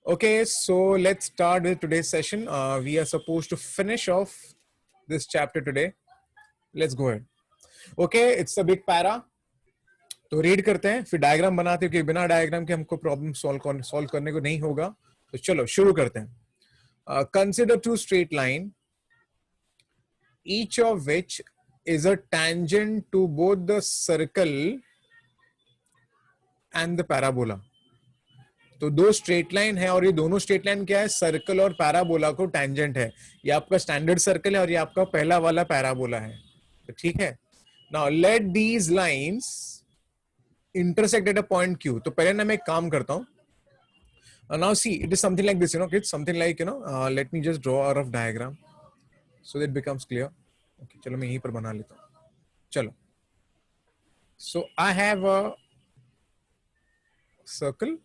Okay, so let's start with today's session. We are supposed to finish off this chapter today. Let's go ahead. Okay, it's a big para. तो read करते हैं, फिर diagram बनाते हैं कि बिना diagram के हमको प्रॉब्लम सॉल्व करने को नहीं होगा. तो चलो शुरू करते हैं. Consider two straight line, each of which is a tangent to both the circle and the parabola. तो दो स्ट्रेट लाइन है और ये दोनों स्ट्रेट लाइन क्या है, सर्कल और पैराबोला को टैंजेंट है. ये आपका स्टैंडर्ड सर्कल है और ये आपका पहला वाला पैराबोला है. तो ठीक है. Now let these lines intersect at a point Q. तो पहले ना मैं एक काम करता हूं. Now see it is something like this, you know kids, something like, you know, let me just draw a rough diagram so that becomes clear. Okay, चलो मैं यहीं पर बना लेता हूं. चलो, सो आई हैव अ सर्कल.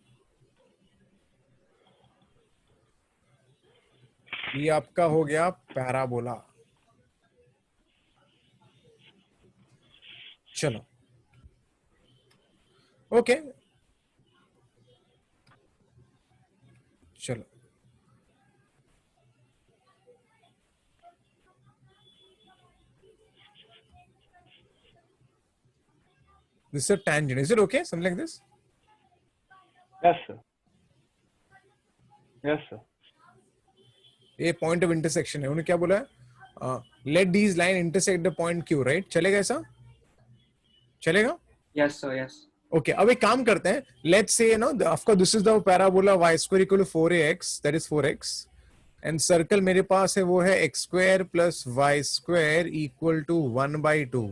ये आपका हो गया पैराबोला. चलो, ओके, चलो. This is a tangent. Is it okay? Something like this? Yes, sir. Yes, sir. ये पॉइंट ऑफ इंटरसेक्शन है. उन्होंने क्या बोला है? Let these line intersect the point Q. Right, चलेगा ऐसा? चलेगा? Yes, sir. Yes. ओके, अब एक काम करते हैं. Let's say, you know, of course this is the parabola y square equal to 4ax, that is 4x, and circle मेरे पास है वो है x square plus y square equal to 1/2.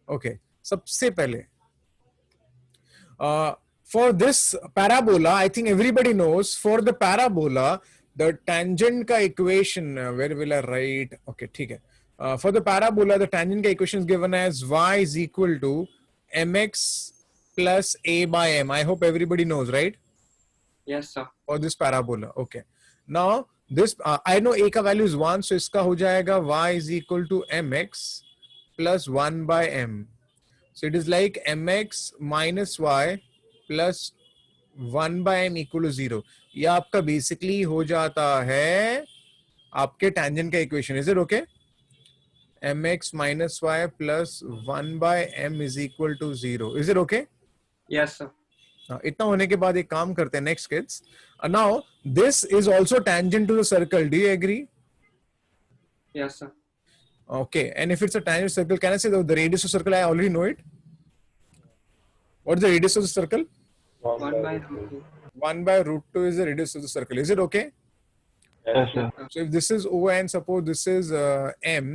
Okay, सबसे पहले for this parabola, I think everybody knows, for the parabola the tangent का equation, where will I write? Okay, ठीक है. For the parabola the tangent का equation is given as y is equal to mx plus a by m. I hope everybody knows, right? Yes, sir. For this parabola. Okay, now this I know a का value is 1, so इसका हो जाएगा y is equal to mx plus 1 by m. So it is like mx minus y plus 1 by m equal to 0. ये आपका basically हो जाता है आपके tangent का equation. Is it okay? mx minus y plus 1 by m is equal to 0. Is it okay? Yes, sir. इतना होने के बाद एक काम करते हैं next kids. Now this is also tangent to the circle. Do you agree? Yes, sir. Okay, and if it's a tangent circle, can I say the radius of circle? I already know it. What is the radius of the circle? 1 by root 2. 1 by root 2 is the radius of the circle. Is it okay? Yes, sir. So if this is O and suppose this is M,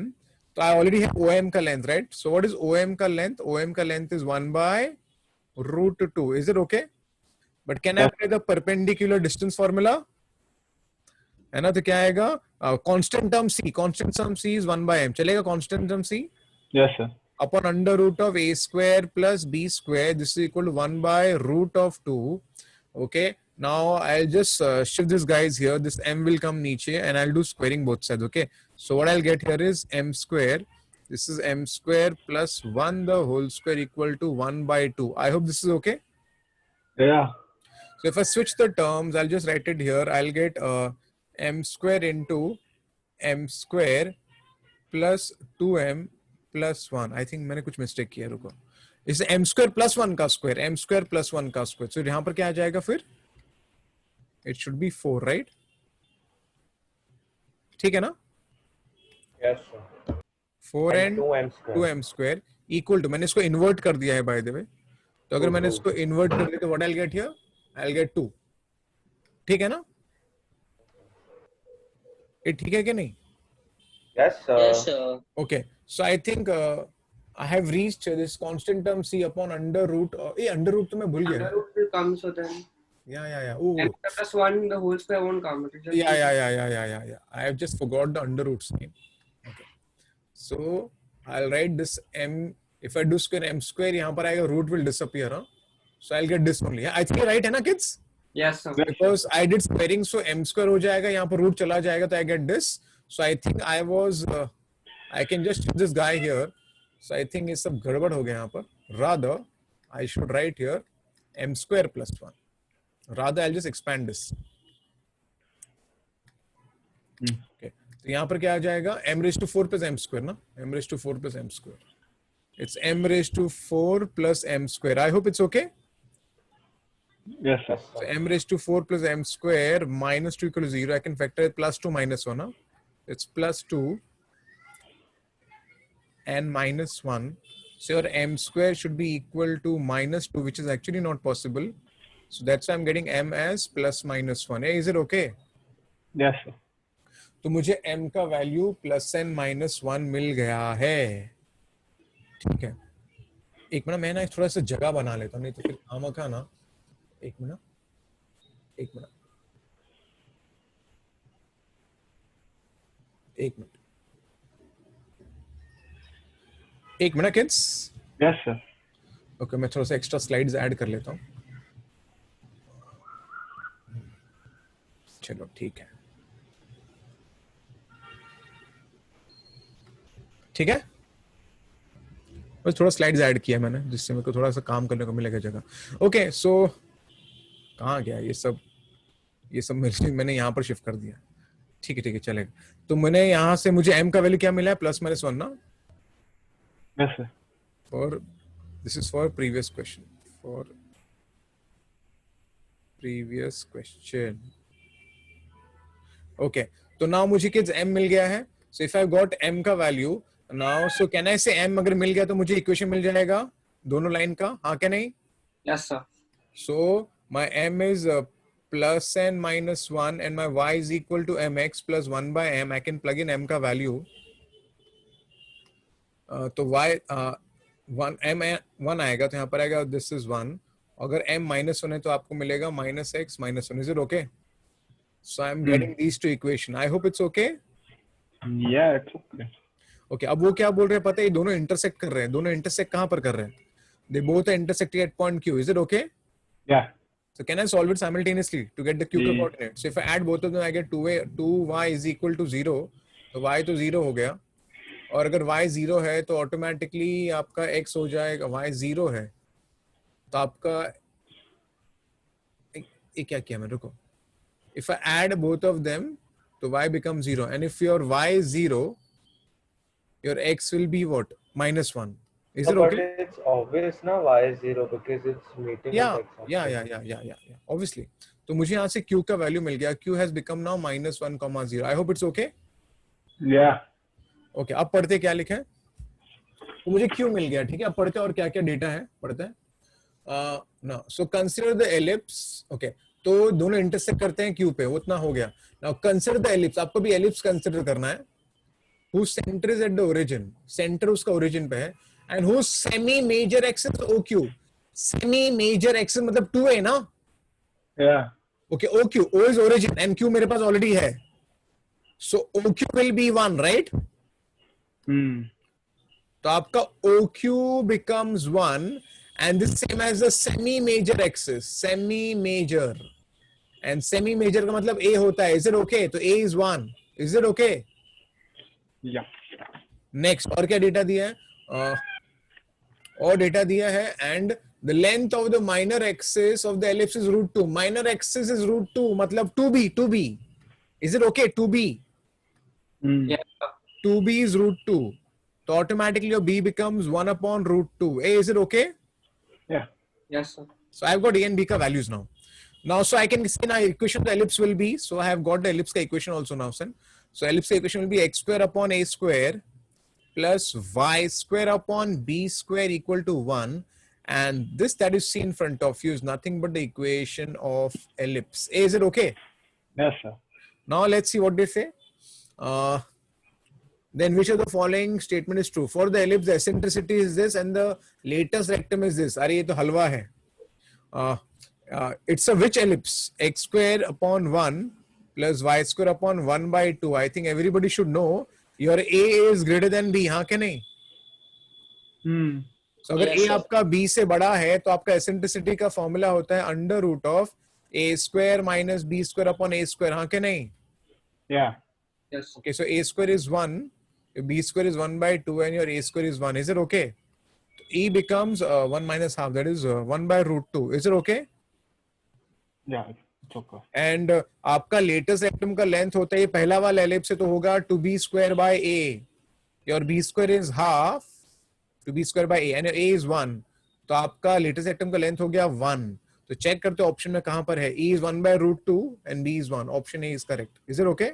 so I already have OM ka length, right? So what is OM ka length? OM ka length is 1 by root 2. Is it okay? But can I apply the perpendicular distance formula? है ना? तो क्या आएगा? Constant term C. Constant term C is 1 by M. चलेगा constant term C? Yes, sir. Upon under root of a square plus b square, this is equal to 1 by root of 2. Okay, now I'll just shift this guys here. This m will come niche and I'll do squaring both sides. Okay, so what I'll get here is m square. This is m square plus 1 the whole square equal to 1 by 2. I hope this is okay. Yeah. So if I switch the terms, I'll just write it here. I'll get m square into m square plus 2m plus 1. I think मैंने कुछ mistake किया, रुको. इसे m square plus 1 का square, m square plus 1 का square. So यहाँ पर क्या आ जाएगा फिर? It should be 4, right? ठीक है ना? Yes, sir. 4 and 2m square. 2m square equal to, मैंने इसको इन्वर्ट कर दिया है by the way. तो अगर मैंने इसको इन्वर्ट कर दिया तो what I'll get here? I'll get 2. ठीक है ना? ये ठीक है कि नहीं? Yes, sir. Yes, sir. Okay, so I think I have reached this constant term C upon under root. Under root तो मैं भूल गया. Under root will come, so then Yeah. m plus 1 the whole square won't come. It will just Yeah. I have just forgot the under roots name. Okay, so I'll write this m. If I do square m square, यहाँ पर आएगा, root will disappear. Huh? So I'll get this only. I think right है ना kids? Yes, sir. Because I did squaring, so m square हो जाएगा, यहाँ पर root चला जाएगा, तो I get this. So I think I was I can just shift this guy here. So I think ये सब गड़बड़ हो गया यहाँ पर. Rather I should write here m square plus 1. Rather I'll just expand this. Okay. तो यहाँ पर क्या आ जाएगा m raised to 4 plus m square ना m raised to 4 plus m square. It's m raised to 4 plus m square. I hope it's okay. Yes, sir. Yes, So sir. m raised to 4 plus m square minus 2 equal to 0. I can factor it plus 2 minus 1. Huh? It's plus 2 and minus 1. So your m square should be equal to minus 2, which is actually not possible. So that's why I'm getting m as plus minus 1. Hey, is it okay? Yes, sir. तो मुझे m का value plus N minus 1 मिल गया है. ठीक है, एक minute मैं ना थोड़ा सा जगह बना लेता हूँ, नहीं तो फिर खामखा ना. एक मिनट एक मिनट एक minute kids. Yes, sir. Okay, मैं थोड़ा सा एक्स्ट्रा स्लाइड्स ऐड कर लेता हूँ. चलो ठीक है, ठीक है. बस थोड़ा स्लाइड्स ऐड किया मैंने, जिससे मेरे को थोड़ा सा काम करने को मिलेगा जगह. ओके, सो कहाँ गया ये सब मैंने यहाँ पर शिफ्ट कर दिया. ठीक है चलेगा. तो मैंने यहाँ से मुझे m का वैल्यू क्या मिला है, प्लस माइनस 1 ना. Yes, sir. For this is for previous question. For previous question. Okay. तो now मुझे kids m मिल गया है. So if I got m का value now, so can I say m अगर मिल गया तो मुझे equation मिल जाएगा दोनों लाइन का, हाँ क्या नहीं? Yes, sir. So my m is plus n minus 1 and my y is equal to mx plus 1 by m. I can plug in m का value. तो y 1 m 1 आएगा, तो यहाँ पर आएगा this is 1. अगर m minus 1 है तो आपको मिलेगा minus x minus 1. Is it okay? So I'm getting these two equation. I hope it's okay. Yeah, it's okay. Okay, अब वो क्या बोल रहे हैं पता है, ये दोनों इंटरसेक्ट कर रहे हैं. दोनों इंटरसेक्ट कहाँ पर कर रहे हैं? They both are intersecting at point Q. Is it okay? Yeah. So can I solve it simultaneously to get the Q का coordinate? So if I add both of them, I get 2y is equal to 0. तो y तो 0 हो गया. और अगर y 0 है तो automatically आपका x हो जाएगा. y 0 है तो आपका ये क्या किया मैं, रुको. If I add both of them, तो y becomes 0. And if your y is 0, your x will be what? Minus 1. Is it But okay? it's obvious now y is 0 because it's meeting Yeah, with x. yeah. Obviously. तो मुझे यहाँ से q का value मिल गया. q has become now minus 1, 0. I hope it's okay. Yeah. Okay, अब पढ़ते क्या लिखा है. तो मुझे q मिल गया, ठीक है. अब पढ़ते और क्या क्या डेटा है, पढ़ते हैं. Now, so consider the ellipse. Okay, तो दोनों इंटरसेक्ट करते हैं q पे, उतना हो गया. Now consider the ellipse. आपको भी ellipse कंसिडर करना है. Whose center is at the origin. Center उसका origin पे है. And whose semi major axis OQ. Semi major axis मतलब 2a ना. Yeah. Okay, OQ. O is origin and Q मेरे पास already है. So OQ will be 1, right? तो आपका OQ becomes 1 and this same as the semi major axis. Semi major. And semi major का मतलब A होता है. Is it okay? तो A is 1. Is it okay? Yeah. Next, और क्या data दिया है? और डेटा दिया है and the length of the minor axis of the ellipse is √2. Minor axis is √2 मतलब 2b. Is it okay? 2b. Yes, sir. 2b is √2. So automatically your b becomes 1 upon √2. A, is it okay? Yeah. Yes, sir. So I've got a and b ka values now. Now, so I can say now equation of the ellipse will be, so I have got the ellipse ka equation also now, son. So ellipse equation will be x square upon a square plus y square upon b square equal to 1. And this that you see in front of you is nothing but the equation of ellipse. A, is it okay? Yes, sir. Now let's see what they say. Then which of the following statement is true? For the ellipse, the eccentricity is this and the latest rectum is this. अरे ये तो हलवा है. It's a which ellipse? X square upon 1 plus y square upon 1 by 2. I think everybody should know your A is greater than B. हाँ क्या नहीं? So अगर Yes, A sir. आपका B से बड़ा है तो आपका eccentricity का फॉर्मूला होता है under root of A square minus B square upon A square. हाँ क्या नहीं? Yeah. Yes, sir. Okay, so A square is 1, your B square is 1 by 2 and your A square is 1. Is it okay? E becomes 1 minus half, that is 1 by √2. Is it okay? Yeah. Okay. And आपका latus rectum का length होता है ये पहला वाला ellipse है तो होगा 2b² by a. Your b² is half 2b² by a and a is 1. तो आपका लेटेस्ट रेक्टम का लेंथ हो गया 1. तो चेक करते ऑप्शन में कहां पर है. e is 1/√2 and b is 1. Option a is correct. Is it okay?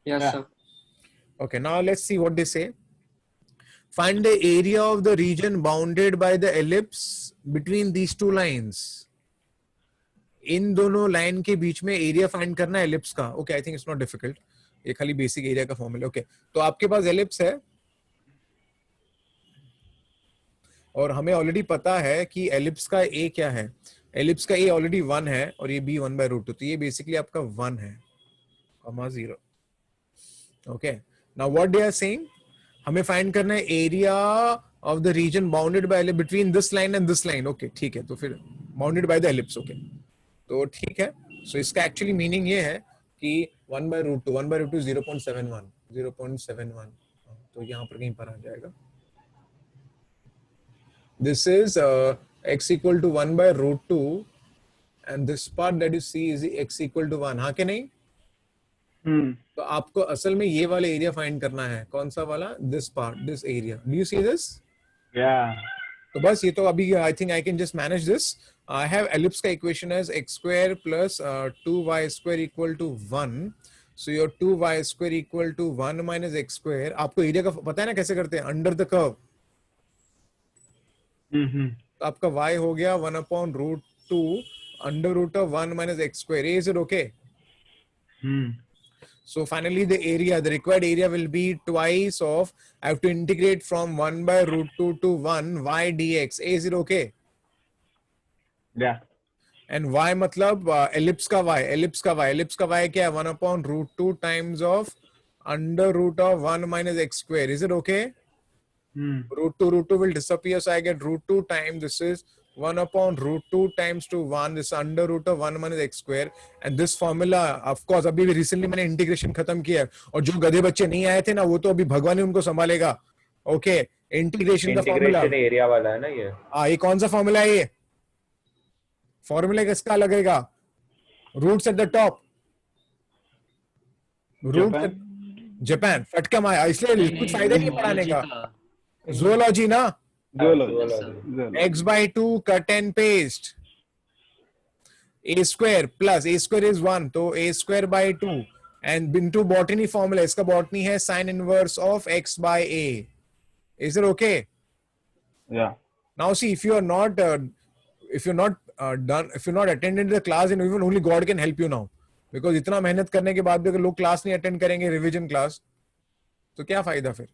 Yes, Yeah. sir. Okay, now let's see what they say. Find the area of the region bounded by the ellipse between these two lines. इन दोनों line के बीच में area find करना है ellipse का. Okay, I think it's not difficult. ये खाली basic area का formula. Okay, तो आपके पास एलिप्स है और हमें ऑलरेडी पता है कि एलिप्स का ए क्या है. एलिप्स का ए ऑलरेडी 1 है और ये b 1/√2. तो ये बेसिकली आपका 1 है, 0. Okay, now what they are saying, हमें फाइंड करना है area of the region bounded by between this line and this line. Okay, ठीक है. तो फिर bounded by the ellipse. Okay, तो ठीक है. सो इसका एक्चुअली मीनिंग ये है कि 1/√2 0.71. तो यहाँ पर कहीं पर आ जाएगा. This is x equal to 1/√2 and this part that you see is x equal to 1. हाँ कि नहीं. तो आपको असल में ये वाला एरिया फाइंड करना है. कौन सा वाला? This part, this area. Do you see this? Yeah. तो बस ये तो अभी I think I can just manage this. I have ellipse का equation as x² plus 2y² equal to 1. So your 2y² equal to 1 minus x². आपको area का पता है ना कैसे करते हैं? Under the curve. तो आपका y हो गया 1/√2 √1 minus x². Is it okay? So finally the area, the required area will be twice of, I have to integrate from 1/√2 to 1 y dx. Is it okay? Yeah. And y मतलब ellipse का y, ellipse का y क्या है? 1/√2 times of √1 minus x². Is it okay? √2 will disappear, so I get √2 times this is 1/√2 times to 1. This is √1 minus x². And this formula, of course, अभी recently मैंने integration खत्म किया है और जो गधे बच्चे नहीं आए थे ना वो तो अभी भगवान ही उनको संभालेगा. ओके, इंटीग्रेशन का फॉर्मूला एरिया वाला है ना ये. हाँ, ये कौन सा फॉर्मूला है? ये फॉर्मूला किसका लगेगा? Roots at the top. Root जापान. फटका माया. इसलिए कुछ फायदा नहीं पढ़ाने का. zoology ना. Zoology. x/2 cut and paste. a² plus a² is 1 तो a²/2 and into botany formula. इसका botany है sin inverse of x/a. Is it okay? Yeah. Now see, if you are not attended the class, and even only God can help you now, because इतना मेहनत करने के बाद भी अगर लोग क्लास नहीं अटेंड करेंगे, रिवीजन क्लास, तो क्या फायदा फिर.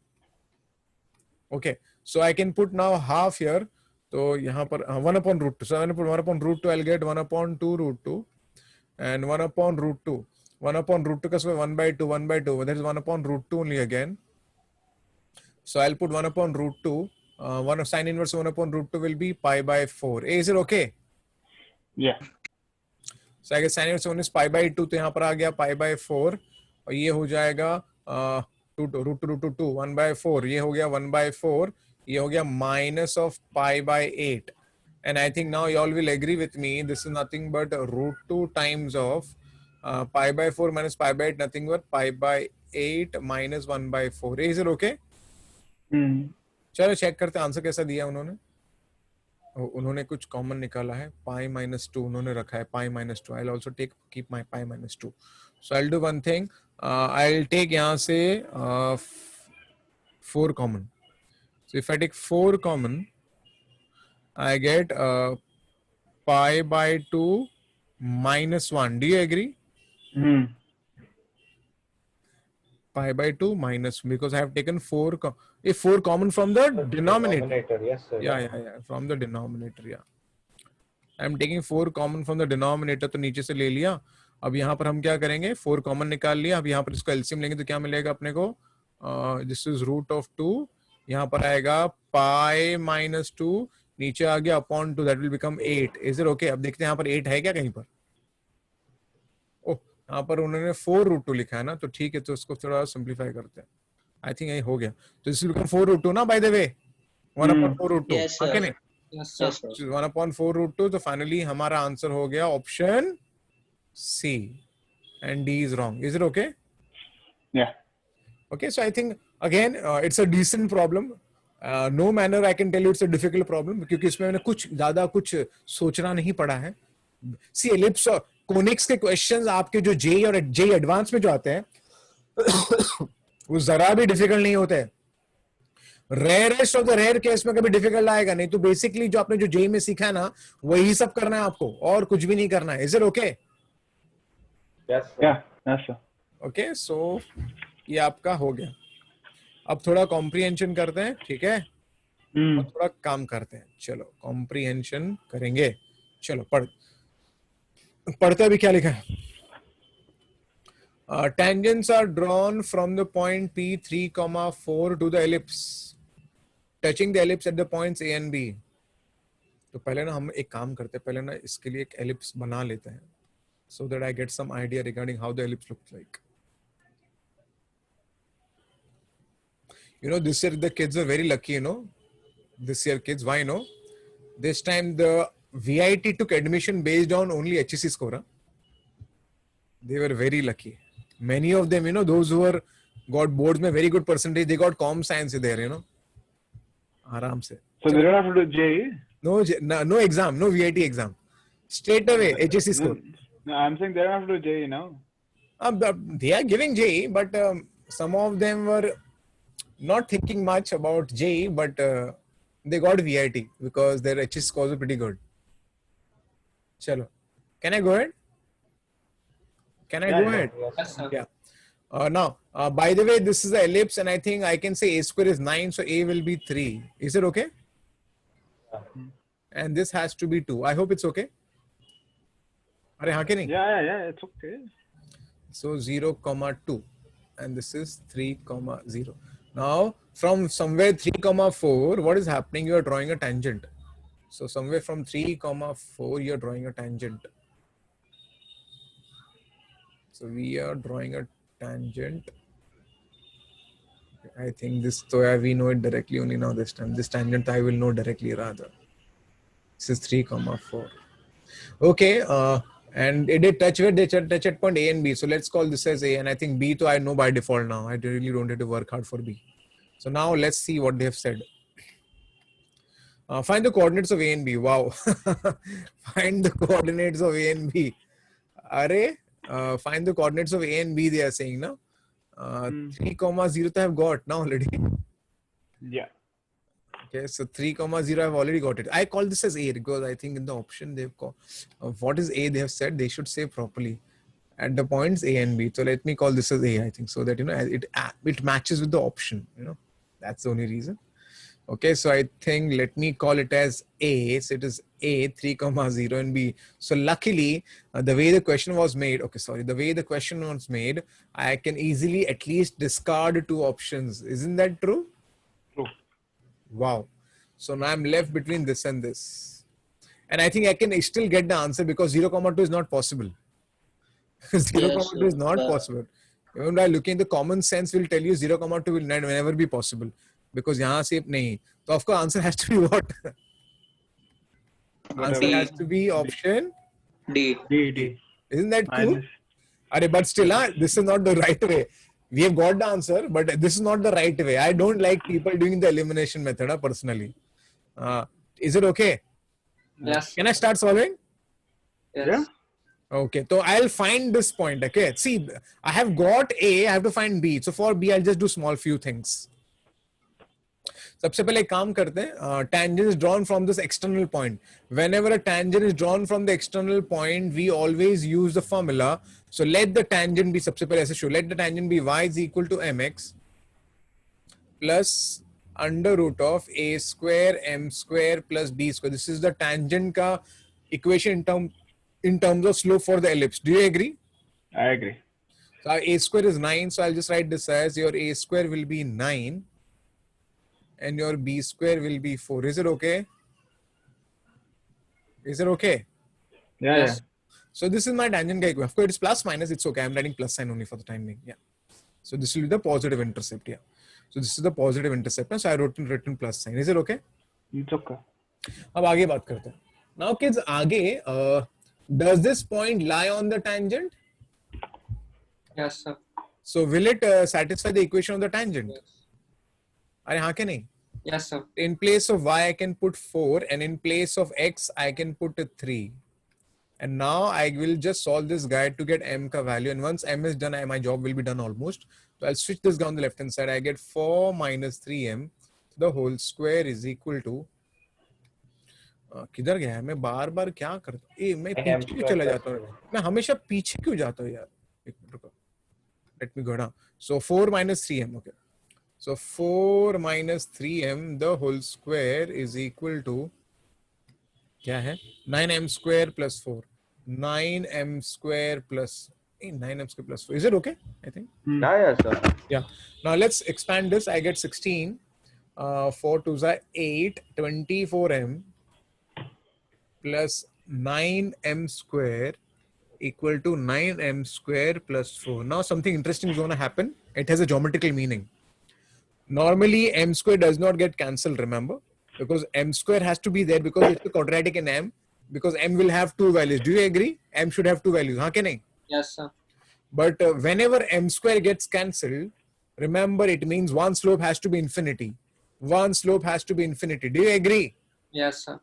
Okay, so I can put now half here. तो यहाँ पर 1/√2. So when I put 1/√2, I'll get 1/2√2 and 1/√2. 1/√2 का square 1/2. That is 1/√2 only again. So I'll put 1/√2. One sin inverse 1/√2 will be pi/4. Is it okay? Yeah. So I guess sin inverse 1 is pi/2. तो यहाँ पर आ गया pi/4 और ये हो जाएगा 2 1/4. ये हो गया 1/4. ये हो गया minus of pi/8. And I think now you all will agree with me. This is nothing but √2 times of pi/4 minus pi/8. Nothing but pi/8 minus 1/4. Is it okay? चलो चेक करते आंसर कैसा दिया उन्होंने. उन्होंने कुछ common निकाला है. pi-2 उन्होंने रखा है. pi-2. I'll also keep my pi-2. So I'll do one thing. I'll take यहाँ से 4 common. So if I take 4 common, I get pi/2 minus 1. Do you agree? Pi/2 minus, because I have taken 4 common from the denominator. Yes, sir. Yeah. From the denominator, yeah. I'm taking 4 common from the denominator. तो नीचे से ले लिया. अब यहाँ पर हम क्या करेंगे? 4 कॉमन निकाल लिया. अब यहाँ पर इसको एलसीएम लेंगे तो क्या मिलेगा अपने को? This is √2. यहाँ पर आएगा pi-2. नीचे आ गया upon 2. That will become 8. Is it okay? अब देखते हैं यहाँ पर 8 है क्या कहीं पर. ओह, यहाँ पर उन्होंने 4√2 लिखा है ना, तो ठीक है. तो इसको थोड़ा सिंप्लीफाई करते हैं. आई थिंक यही हो गया. तो दिस विल बिकम 4√2 ना, by the way. 1/4√2. Yes, sir. Okay नहीं? Yes, sir. which is 1/4√2. तो फाइनली हमारा आंसर हो गया option C and D is wrong. Is it okay? Yeah. Okay, so I think again it's a decent problem. No manner I can tell you it's a difficult problem क्योंकि इसमें मैंने कुछ ज्यादा कुछ सोचना नहीं पड़ा है. See ellipse और conics के questions आपके जो JEE और JEE advanced में जो आते हैं वो जरा भी डिफिकल्ट नहीं होते हैं. Rarest of the rare case में कभी डिफिकल्ट आएगा नहीं. तो बेसिकली जो आपने जो JEE में सीखा है ना वही सब करना है आपको और कुछ भी नहीं करना है. Is it okay? Yeah. Yes, sir. Okay, so ये आपका हो गया. अब थोड़ा कॉम्प्रिहेंशन करते हैं, ठीक है? और थोड़ा काम करते हैं. चलो कॉम्प्रिहेंशन करेंगे. चलो पढ़ते अभी क्या लिखा है. Tangents are drawn from the point P3,4 to the ellipse, touching the ellipse at the points A and B. तो पहले ना हम एक काम करते हैं, पहले ना इसके लिए एक ellipse बना लेते हैं, so that I get some idea regarding how the ellipse looks like. You know, this year the kids are very lucky, you know. This year kids, why no? This time the VIT took admission based on only HEC score. Huh? They were very lucky. Many of them, you know, those who were got boards में very good percentage, they got com science there, you know. आराम से. So they don't have to do JEE? No exam, no VIT exam. Straight away HEC score. No, I'm saying they don't have to do JEE now. They are giving JEE, but some of them were not thinking much about JEE, but they got VIT because their HEC scores were pretty good. Chalo. Can I go ahead? Can I go ahead? Yes, sir. Yeah. Now, by the way, this is the ellipse, and I think I can say A square is 9, so A will be 3. Is it okay? And this has to be 2. I hope it's okay. Are हाँ के नहीं? Yeah, it's okay. So 0, 2, and this is 3, 0. Now, from somewhere 3, 4, what is happening? You are drawing a tangent. So somewhere from 3, 4, you are drawing a tangent. So we are drawing a tangent. I think this, so we know it directly only now this time. This tangent I will know directly rather. This is 3, 4. Okay, and it did touch where they touch at point A and B. So let's call this as A, and I think B, so I know by default now. I really don't have to work hard for B. So now let's see what they have said. Find the coordinates of A and B. Wow. Find the coordinates of A and B. Are find the coordinates of A and B, they are saying now. 3, 0 I have got now already. Yeah. Okay, so 3, 0 I've already got it. I call this as A because I think in the option they've called what is A they have said, they should say properly at the points A and B. So let me call this as A, I think, so that, you know, it matches with the option, you know, that's the only reason. Okay, so I think let me call it as A. So it is A, 3, 0 and B. So luckily, the way the question was made, the way the question was made, I can easily at least discard 2 options. Isn't that true? True. Wow. So now I'm left between this and this. And I think I can still get the answer because 0, 2 is not possible. 0, 2 is not possible. Even by looking, the common sense will tell you 0, 2 will never be possible. Because यहाँ से नहीं. So of course answer has to be what? Answer has to be option D. D. Isn't that cool? Minus. But still, this is not the right way. We have got the answer, but this is not the right way. I don't like people doing the elimination method personally. Is it okay? Yes. Can I start solving? Yes. Yeah. Okay, so I'll find this point. Okay, see, I have got A, I have to find B. So for B, I'll just do small few things. सबसे पहले काम करते हैं. Tangent is drawn from this external point. Whenever a tangent is drawn from the external point, we always use the formula. So let the tangent be, सबसे पहले ऐसे show, let the tangent be y is equal to mx plus under root of a square m square plus b square. This is the tangent का equation in terms of slope for the ellipse. Do you agree? I agree. So a square is 9. So I'll just write this as your a square will be 9. And your b square will be 4. Is it okay? Is it okay? Yeah, Yes. So this is my tangent guy. Of course, it's plus minus. It's okay. I'm writing plus sign only for the time being. Yeah. So this will be the positive intercept. Yeah. So this is the positive intercept. So I written plus sign. Is it okay? It's okay. अब आगे बात करते हैं. Now kids, आगे does this point lie on the tangent? Yes, sir. So will it satisfy the equation of the tangent? Yes. अरे हाँ के नहीं? Yes, sir. In place of y I can put 4 and in place of x I can put a 3. And now I will just solve this guy to get m ka value, and once m is done, my job will be done almost. So I'll switch this guy on the left hand side. I get 4 minus 3m the whole square is equal to किधर गया है? मैं बार बार क्या करता हूँ? मैं पीछे क्यों चला जाता हूँ? मैं हमेशा पीछे क्यों जाता हूँ यार? एक मिनट रुको. Let me go down. So 4 minus 3m. Okay. So 4 minus 3m the whole square is equal to क्या है? 9m square plus 4. 9m square plus 9m square plus 4. Is it okay? I think. Yeah, sir. Yeah. Now let's expand this. I get 16. 4 2s are 8. 24m plus 9m square equal to 9m square plus 4. Now something interesting is going to happen. It has a geometrical meaning. Normally m square does not get cancelled, remember, because m square has to be there because it's a quadratic in m, because m will have two values. Do you agree? M should have two values. Haan ke nahi? Yes, sir. But whenever m square gets cancelled, remember it means one slope has to be infinity. One slope has to be infinity. Do you agree? Yes, sir.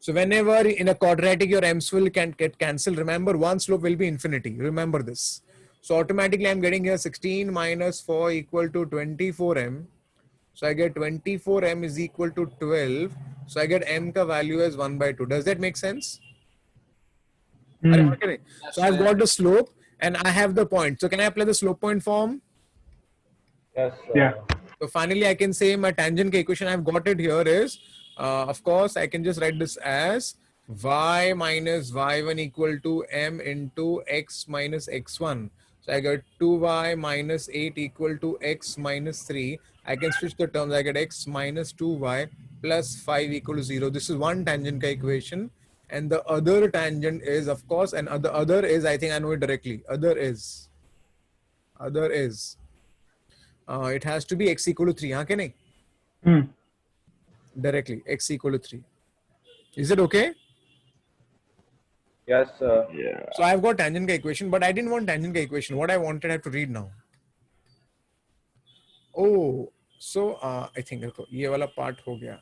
So whenever in a quadratic your m will can get cancelled, remember one slope will be infinity. Remember this. So automatically I'm getting here 16 minus 4 equal to 24m. So I get 24m is equal to 12. So I get m ka value as 1 by 2. Does that make sense? Okay. Yes, So I've sir. got the slope and I have the point. So can I apply the slope point form? Yes, sir. Yeah. So finally I can say my tangent equation, I've got it here is, of course, I can just write this as y minus y1 equal to m into x minus x1. So I get 2y minus 8 equal to x minus 3. I can switch the terms. I get x minus 2y plus 5 equal to 0. This is one tangent equation. And the other tangent is, of course, and the other is, I think I know it directly. Other is, it has to be x equal to 3. Haan ke nahi? Directly, x equal to 3. Is it okay? Yes, sir. Yeah. So I've got tangent ka equation, but I didn't want tangent ka equation. What I wanted, I have to read now. Oh, so I think ये वाला part हो गया.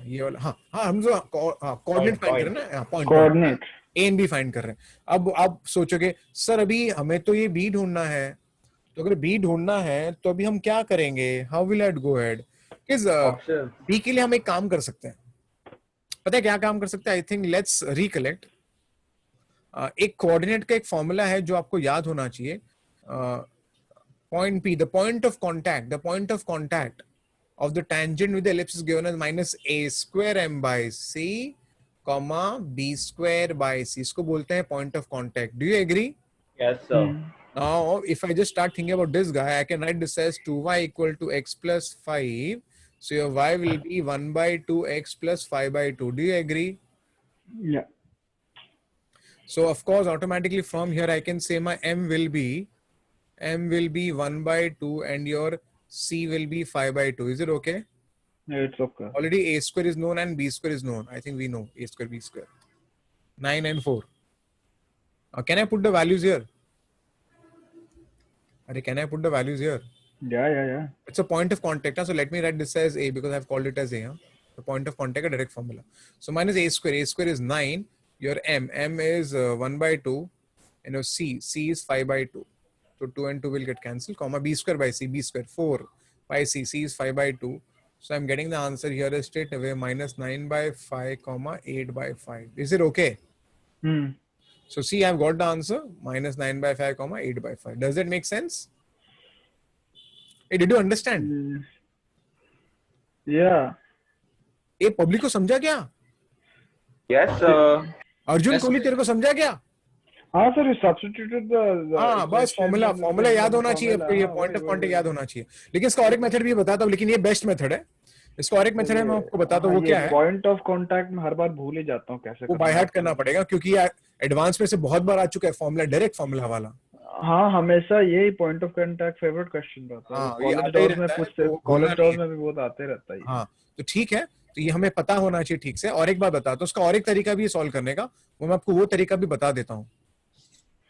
ये वाला हम जो coordinate find कर रहे हैं ना, point Coordinate. A and B find कर रहे हैं. अब आप सोचोगे सर अभी हमें तो ये B ढूंढना है, तो अगर B ढूंढना है तो अभी हम क्या करेंगे? How will I go ahead? Because Option. B के लिए हम एक काम कर सकते हैं. पता है क्या काम कर सकते हैं? I think let's recollect. एक कोऑर्डिनेट का एक फॉर्मूला है जो आपको याद होना चाहिए. Point P, the point of contact of the tangent with the ellipse is given as minus a square m by c, comma b square by c. इसको बोलते हैं point of contact. Do you agree? Yes, sir. Now, if I just start thinking about this guy, I can write this as 2y equal to x plus 5. So your y will be 1 by 2x plus 5 by 2. Do you agree? Yeah. So of course, automatically from here, I can say my m will be 1 by 2 and your c will be 5 by 2. Is it okay? Yeah, it's okay. Already a square is known and b square is known. I think we know a square, b square. 9 and 4. Can I put the values here? Can I put the values here? Yeah. It's a point of contact. So let me write this as a because I've called it as a. The point of contact, a direct formula. So minus a square is 9. Your m is 1 by 2. And your c is 5 by 2. So 2 and 2 will get cancelled. Comma b square by c, b square 4 by c is 5 by 2. So I'm getting the answer here is straight away minus 9 by 5, comma 8 by 5. Is it okay? So see, I've got the answer minus 9 by 5, comma 8 by 5. Does that make sense? Hey, did you understand? Yeah. ये public को समझा क्या? Yes, sir. Arjun Yes, Kohli sir. तेरे को समझा क्या? हाँ sir, substituted the हाँ बस फॉर्मूला याद होना चाहिए आपको, ये पॉइंट ऑफ कांटेक्ट याद होना चाहिए. लेकिन इसका और एक मेथड भी बताता हूँ, लेकिन ये बेस्ट मेथड है. इसका और एक मेथड है, मैं आपको बताता हूँ वो क्या है. पॉइंट ऑफ कांटेक्ट में हर बार भूल ही जाता हूँ कैसे वो बाय हार्ट करना पड़ेगा क्योंकि एडवांस में से बहुत बार आ चुका है फॉर्मूला, डायरेक्ट फॉर्मूला वाला. हाँ, हमेशा यही point of contact favourite question रहता है. हाँ, ये कॉलेज आता ही डॉस में रहता है, पूछते, तो कॉलेज बोलना डॉस नहीं में भी बहुत आते रहता है. हाँ, तो ठीक है. तो ये हमें पता होना चाहिए ठीक से। और एक बात बताता हूँ, उसका और एक तरीका भी सॉल्व करने का, वो मैं आपको वो तरीका भी बता देता हूँ,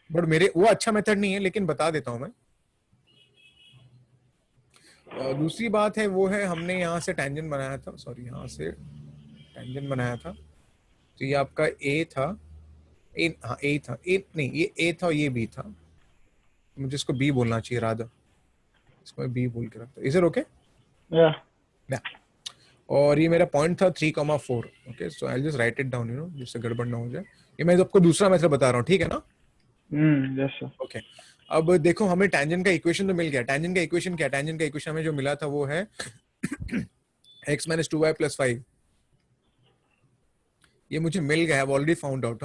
बट मेरे वो अच्छा मेथड नहीं है, लेकिन बता देता हूँ मैं। दूसरी बात है वो है, हमने यहाँ से टेंजेंट बनाया था, सॉरी यहाँ से टेंजेंट बनाया था, तो ये आपका ए था, हाँ ए था, ए नहीं ये ए था और ये बी था, मुझे इसको बी बोलना चाहिए राधा, इसको मैं बी बोल के रखता हूँ। Is it okay? या और ये मेरा पॉइंट था 3,4। Okay, so I just right it down, you know, जिससे गड़बड़ ना हो जाए। ये मैं आपको दूसरा मेथड बता रहा हूँ, ठीक है ना? Yes sir. ओके, अब देखो हमें टेंजेंट का इक्वेशन तो मिल गया। टेंजेंट का इक्वेशन क्या? टेंजेंट का इक्वेशन हमें जो मिला था वो है x - 2y + 5। ये मुझे मिल गया है, ऑलरेडी फाउंड आउट।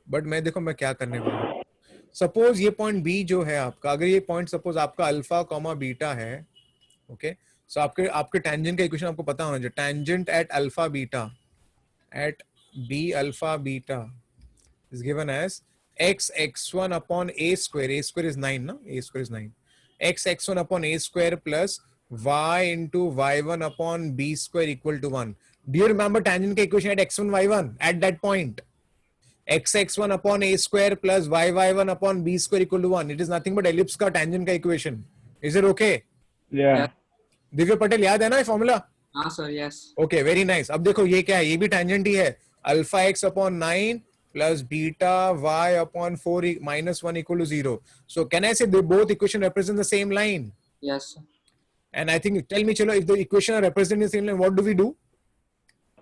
बट मैं देखो मैं क्या करने वाला हूँ। सपोज ये पॉइंट बी जो है आपका, अगर ये पॉइंट सपोज आपका अल्फा कॉमा बीटा है, ओके, सो आपके आपके टेंजेंट का इक्वेशन आपको पता होना चाहिए। Tangent at alpha beta at B alpha beta is given as x(x1) upon a square is 9 na, a square is 9, x(x1) upon a square plus y into y1 upon b square equal to 1. Do you remember tangent का equation at x1 y1 at that point? x(x1) upon a square plus y1 upon b square equal to 1. It is nothing but ellipse का tangent का equation. Is it okay? या दिव्य पटेल याद है ना ये formula? हाँ sir, yes. Okay, very nice. अब देखो ये क्या है, ये भी टेंजेंट ही है, alpha x upon 9 plus beta y upon 4 minus 1 equal to 0. So can I say they both equation represent the same line? Yes sir. And I think, tell me chalo, if the equation are representing the same line, what do we do?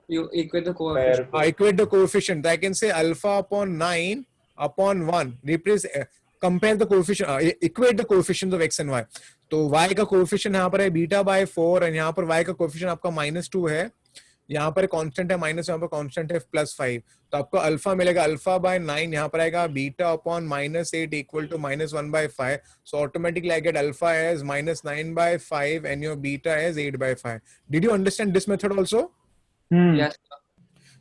You equate the coefficient. Equate the coefficient. I can say alpha upon 9 upon 1 represent, compare the coefficient, equate the coefficients of x and y. तो y का coefficient यहाँ पर है beta by 4 और यहाँ पर y का coefficient आपका -2 है, यहाँ पर कांस्टेंट है माइनस, यहाँ पर कांस्टेंट है +5, तो आपको अल्फा मिलेगा अल्फा बाय 9, यहाँ पर आएगा beta upon -8 equal to -1/5. So automatically I get alpha as -9/5 and your beta as 8/5. Did you understand this method also? Yes sir.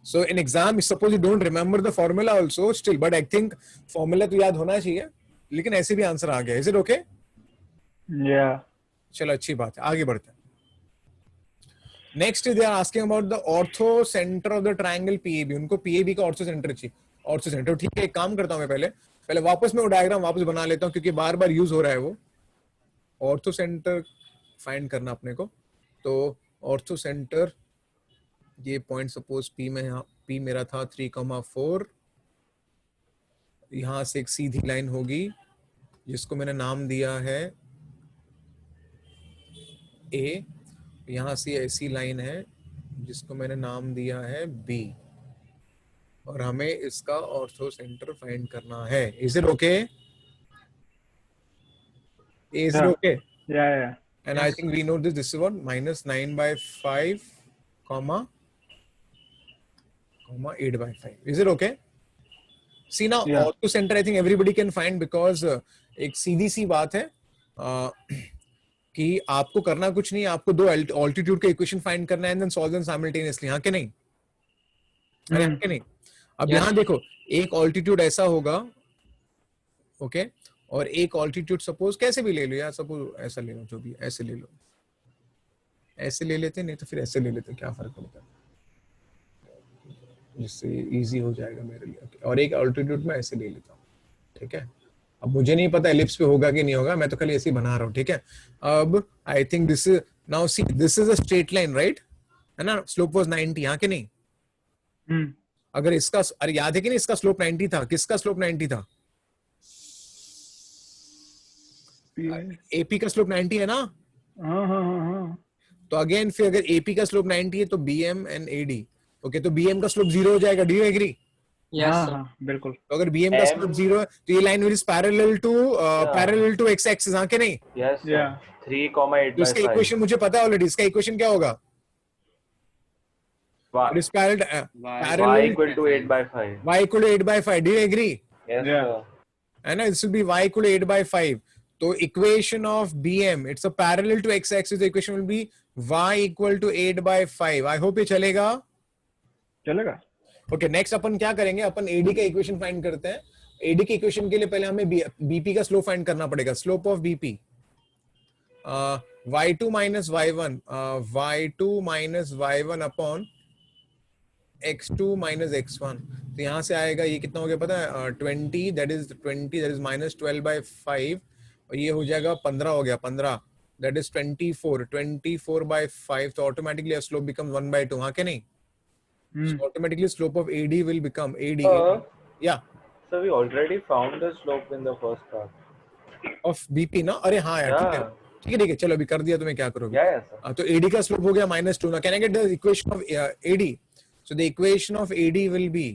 So in exam, suppose you don't remember the formula also still, but I think formula तो याद होना चाहिए, लेकिन ऐसे भी answer आ गया. Is it okay? या चलो अच्छी बात है, आगे बढ़ते हैं. Next they are asking about the ortho center of the triangle PAB. उनको PAB का ortho center चाहिए. Ortho center, ठीक है, एक काम करता हूँ मैं पहले वापस मैं वो डायग्राम वापस बना लेता हूँ, क्योंकि बार बार यूज हो रहा है वो. ऑर्थो सेंटर फाइंड करना अपने को, तो ऑर्थो सेंटर ये पॉइंट सपोज P में, यहाँ P मेरा था 3,4, यहाँ से एक सीधी लाइन होगी जिसको मैंने नाम दिया है A, यहाँ से ऐसी लाइन है जिसको मैंने नाम दिया है B, और हमें इसका ऑर्थो सेंटर फाइंड करना है. Is it okay? Is it okay? या And I think we know this. This is what -9/5, comma 8/5. Is it okay? See now, Yeah. ortho center I think everybody can find, because एक सीधी सी बात है कि आपको करना कुछ नहीं, आपको दो ऑल्टीट्यूड का इक्वेशन फाइंड करना है and then solve them simultaneously. हाँ कि नहीं? अरे हाँ कि नहीं? अब Yes. यहाँ देखो, एक ऑल्टीट्यूड ऐसा होगा, ओके, और एक ऑल्टीट्यूड सपोज कैसे भी ले लो यार, सपोज ऐसा ले लो, जो भी ऐसे ले लो, ऐसे ले लेते, नहीं तो फिर ऐसे ले लेते, क्या फर्क पड़ता है, जिससे इजी हो जाएगा मेरे लिए. okay. और एक ऑल्टीट्यूड में ऐसे ले लेता हूँ, ठीक है. अब मुझे नहीं पता एलिप्स पे होगा कि नहीं होगा, मैं तो खाली ऐसे ही बना रहा हूँ, ठीक है. अब I think this is, now see this is a straight line, right, है ना. स्लोप वाज 90, हाँ कि नहीं? अगर इसका, अरे याद है कि नहीं, इसका स्लोप 90 था. किसका स्लोप 90 था? एपी का स्लोप 90 है ना. हाँ तो अगेन फिर अगर एपी का स्लोप 90 है तो बीएम एंड एडी, ओके, तो बीएम का स्लोप 0 हो जाएगा. Do you agree? Yes sir. हाँ बिल्कुल. तो अगर बीएम का स्लोप 0 है तो ये line is parallel to X axis, हाँ कि नहीं? Yes, sir. Yeah. 3,8/5. तो इसका इक्वेशन मुझे पता है ऑलरेडी. इसका इक्वेशन क्या होगा? Y, It is parallel y equal to 8/5. y equal to 8/5. Do you agree? Yes, Yeah. sir. है ना, this will be y equal to 8/5. तो equation of BM, it's a parallel to x axis, the equation will be y equal to 8/5. I hope ये चलेगा. चलेगा. Okay, next अपन क्या करेंगे, अपन AD का equation find करते हैं. एडी के इक्वेशन के लिए पहले हमें बीपी का स्लोप फाइंड करना पड़ेगा. Slope of BP, y2 minus y1 y2 minus y1 upon x2 minus x1. तो यहाँ से आएगा ये कितना हो गया पता है 20 that is minus 12 by 5 और ये हो जाएगा 15 हो गया 15 that is 24 by 5 तो automatically a slope becomes 1 by 2 हाँ क्या नहीं so automatically slope of AD will become AD yeah So we already found the slope in the first part. of BP ना अरे हाँ यार ठीक है चलो अभी कर दिया तो मैं क्या करोगे Yeah, sir. तो AD का slope हो गया -2 now can I get the equation of AD so the equation of AD will be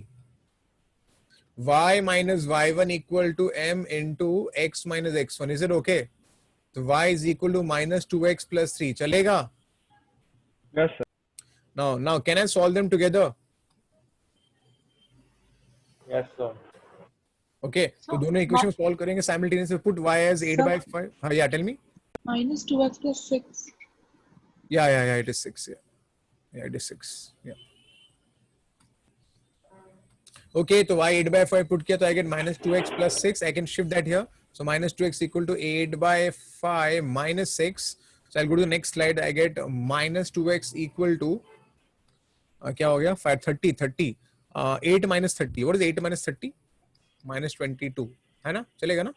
y minus y1 equal to m into x minus x1 is it okay so y is equal to minus 2x plus 3 चलेगा Yes, sir. now can I solve them together Yes, sir. okay तो दोनों equation solve करेंगे simultaneously put y as 8 by 5 हाँ yeah tell me minus 2x plus 6. yeah it is 6 yeah it is 6 yeah okay तो y 8 by 5 put किया तो I get minus 2x plus 6 I can shift that here so minus 2x equal to 8 by 5 minus 6 so I'll go to the next slide I get minus 2x equal to क्या हो गया 30 8 minus 30 what is 8 minus 30 minus 22 है ना चलेगा ना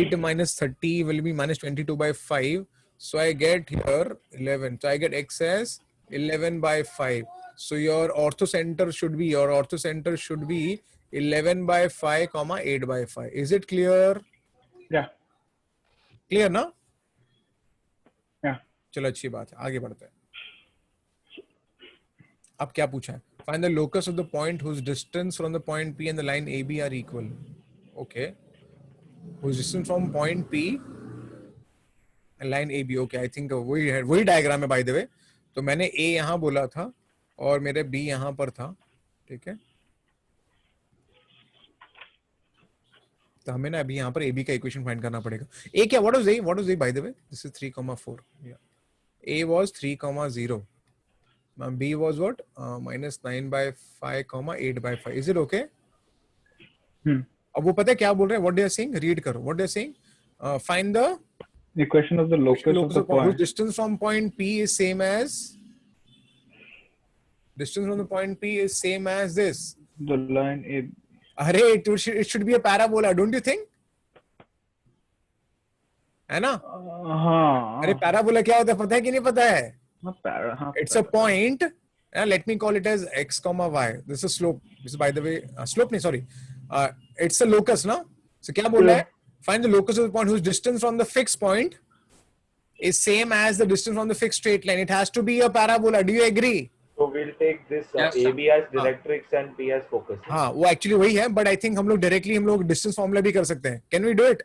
8 minus 30 will be minus 22 by 5 so I get here 11 so I get x as 11 by 5 so your orthocenter should be 11 by 5 comma 8 by 5 is it clear Yeah. ना Yeah. चलो अच्छी बात है आगे बढ़ते हैं अब क्या पूछा है find the locus of the point whose distance from the point P and the line AB are equal okay whose distance from point P and line AB okay I think वही डायग्राम है by the way तो मैंने A यहाँ बोला था और मेरे B यहाँ पर था ठीक है तो हमें ना अभी यहाँ पर AB का इक्वेशन फाइंड करना पड़ेगा A क्या what was A by the way this is 3,4 yeah A was 3,0 B was what minus 9 by 5 comma 8 by 5 is it okay अब वो पता है क्या बोल रहे हैं what they are saying read करो what they are saying find the Equation of the locus of the whose point. distance from point P is same as this The line A. अरे it should be a parabola don't you think है ना हाँ. अरे parabola क्या होता है पता है कि नहीं पता है हाँ. it's a point let me call it as x comma y this is slope this is by the way slope nahi sorry it's a locus na so kya bola hai find the locus of the point whose distance from the fixed point is same as the distance from the fixed straight line it has to be a parabola do you agree So we'll take this Yes, sir. AB as directrix and P as focus. हाँ वो actually वही है but I think हम लोग directly हम लोग distance formula भी कर सकते हैं can we do it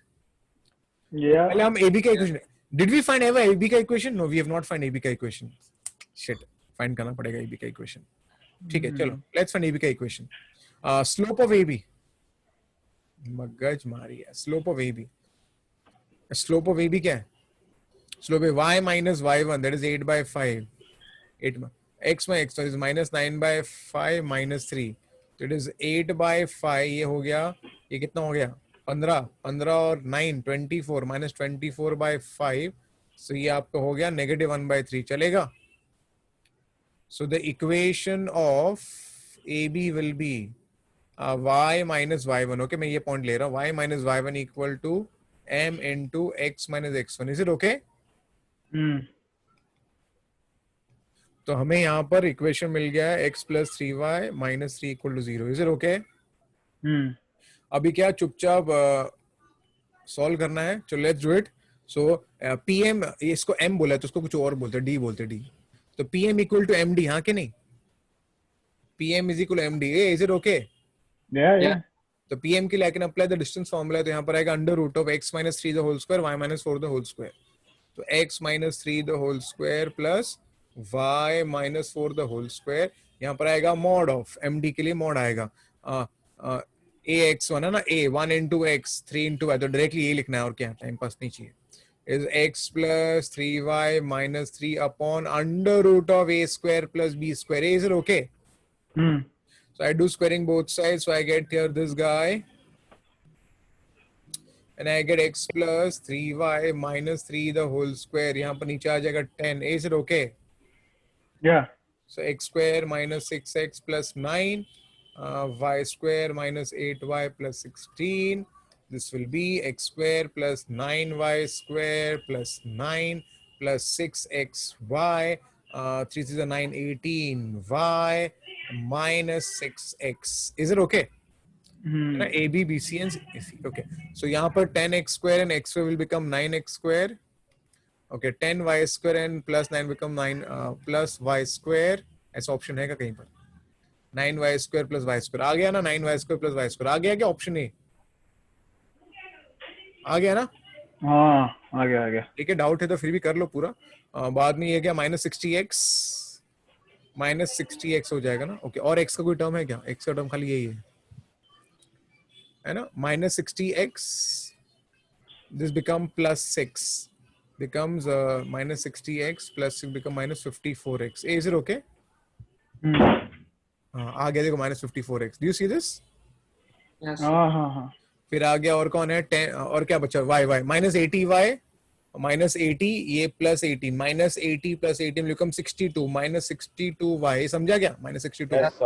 Yeah. पहले हम AB का equation did we find ever AB का equation no we have not find AB का equation shit find करना पड़ेगा AB का equation ठीक है चलो let's find AB का equation slope of AB मगज मारी है slope of AB क्या है slope है y minus y1 that is 8 by 5 8 x by x is minus 9 by 5 minus 3 so it is 8 by 5 ये हो गया ये कितना हो गया 15 और 9 24 minus 24 by 5 so ये आपका हो गया -1 by 3 चलेगा so the equation of AB will be y minus y1 okay मैं ये पॉइंट ले रहा हूँ y minus y1 equal to m into x minus x1 is it okay तो हमें यहाँ पर इक्वेशन मिल गया है x plus 3y minus 3 equal to 0 is it okay अभी क्या चुपचाप सॉल्व करना है चलो let's do it so pm इसको m बोला है तो उसको कुछ और बोलते हैं d बोलते हैं d तो pm equal to md हाँ कि नहीं pm is equal to md is it okay Yeah. तो pm के लिए I can apply the distance formula तो यहाँ पर आएगा under root of x minus 3 the whole square y minus 4 the whole square तो x minus 3 the whole square plus y minus 4 the whole square यहाँ पर आएगा mod of md के लिए mod आएगा ax1 है ना a 1 into x 3 into y तो डायरेक्टली ये लिखना है और क्या टाइम पास नहीं चाहिए is x plus 3y minus 3 upon under root of a square plus b square is it okay so I do squaring both sides so I get here this guy and I get x plus 3y minus 3 the whole square. यहाँ पर नीचे आ जाएगा 10. Is it okay? Yeah. So x square minus 6x plus 9, y square minus 8y plus 16. This will be x square plus 9y square plus 9 plus 6xy. 3 is a 9, 18y minus 6x. Is it okay? Hmm. A, B, B, C, and C. Okay. So यहाँ पर 10x square and x square will become 9x square. Okay, 10y square and plus 9 become 9 plus y square. ऐसा option है क्या कहीं पर? 9y square plus y square आ गया ना? 9y square plus y square आ गया क्या ऑप्शन ए? आ गया ना? हाँ, आ गया. ठीक है, डाउट है तो फिर भी कर लो पूरा. बाद में ये क्या माइनस 60x हो जाएगा ना? ओके, और x का कोई टर्म है क्या? x का टर्म खाली यही है ना? Minus 60x, this become plus 6 becomes minus 60x plus 6 become minus 54x. Is it okay? आ गया देखो minus 54x. Do you see this? Yes, sir. हाँ. फिर आ गया और कौन है 10 और क्या बचा y minus 80y minus 80 ये plus 18 minus 80 plus 18 become 62 minus 62y. समझा क्या? minus 62. Yes,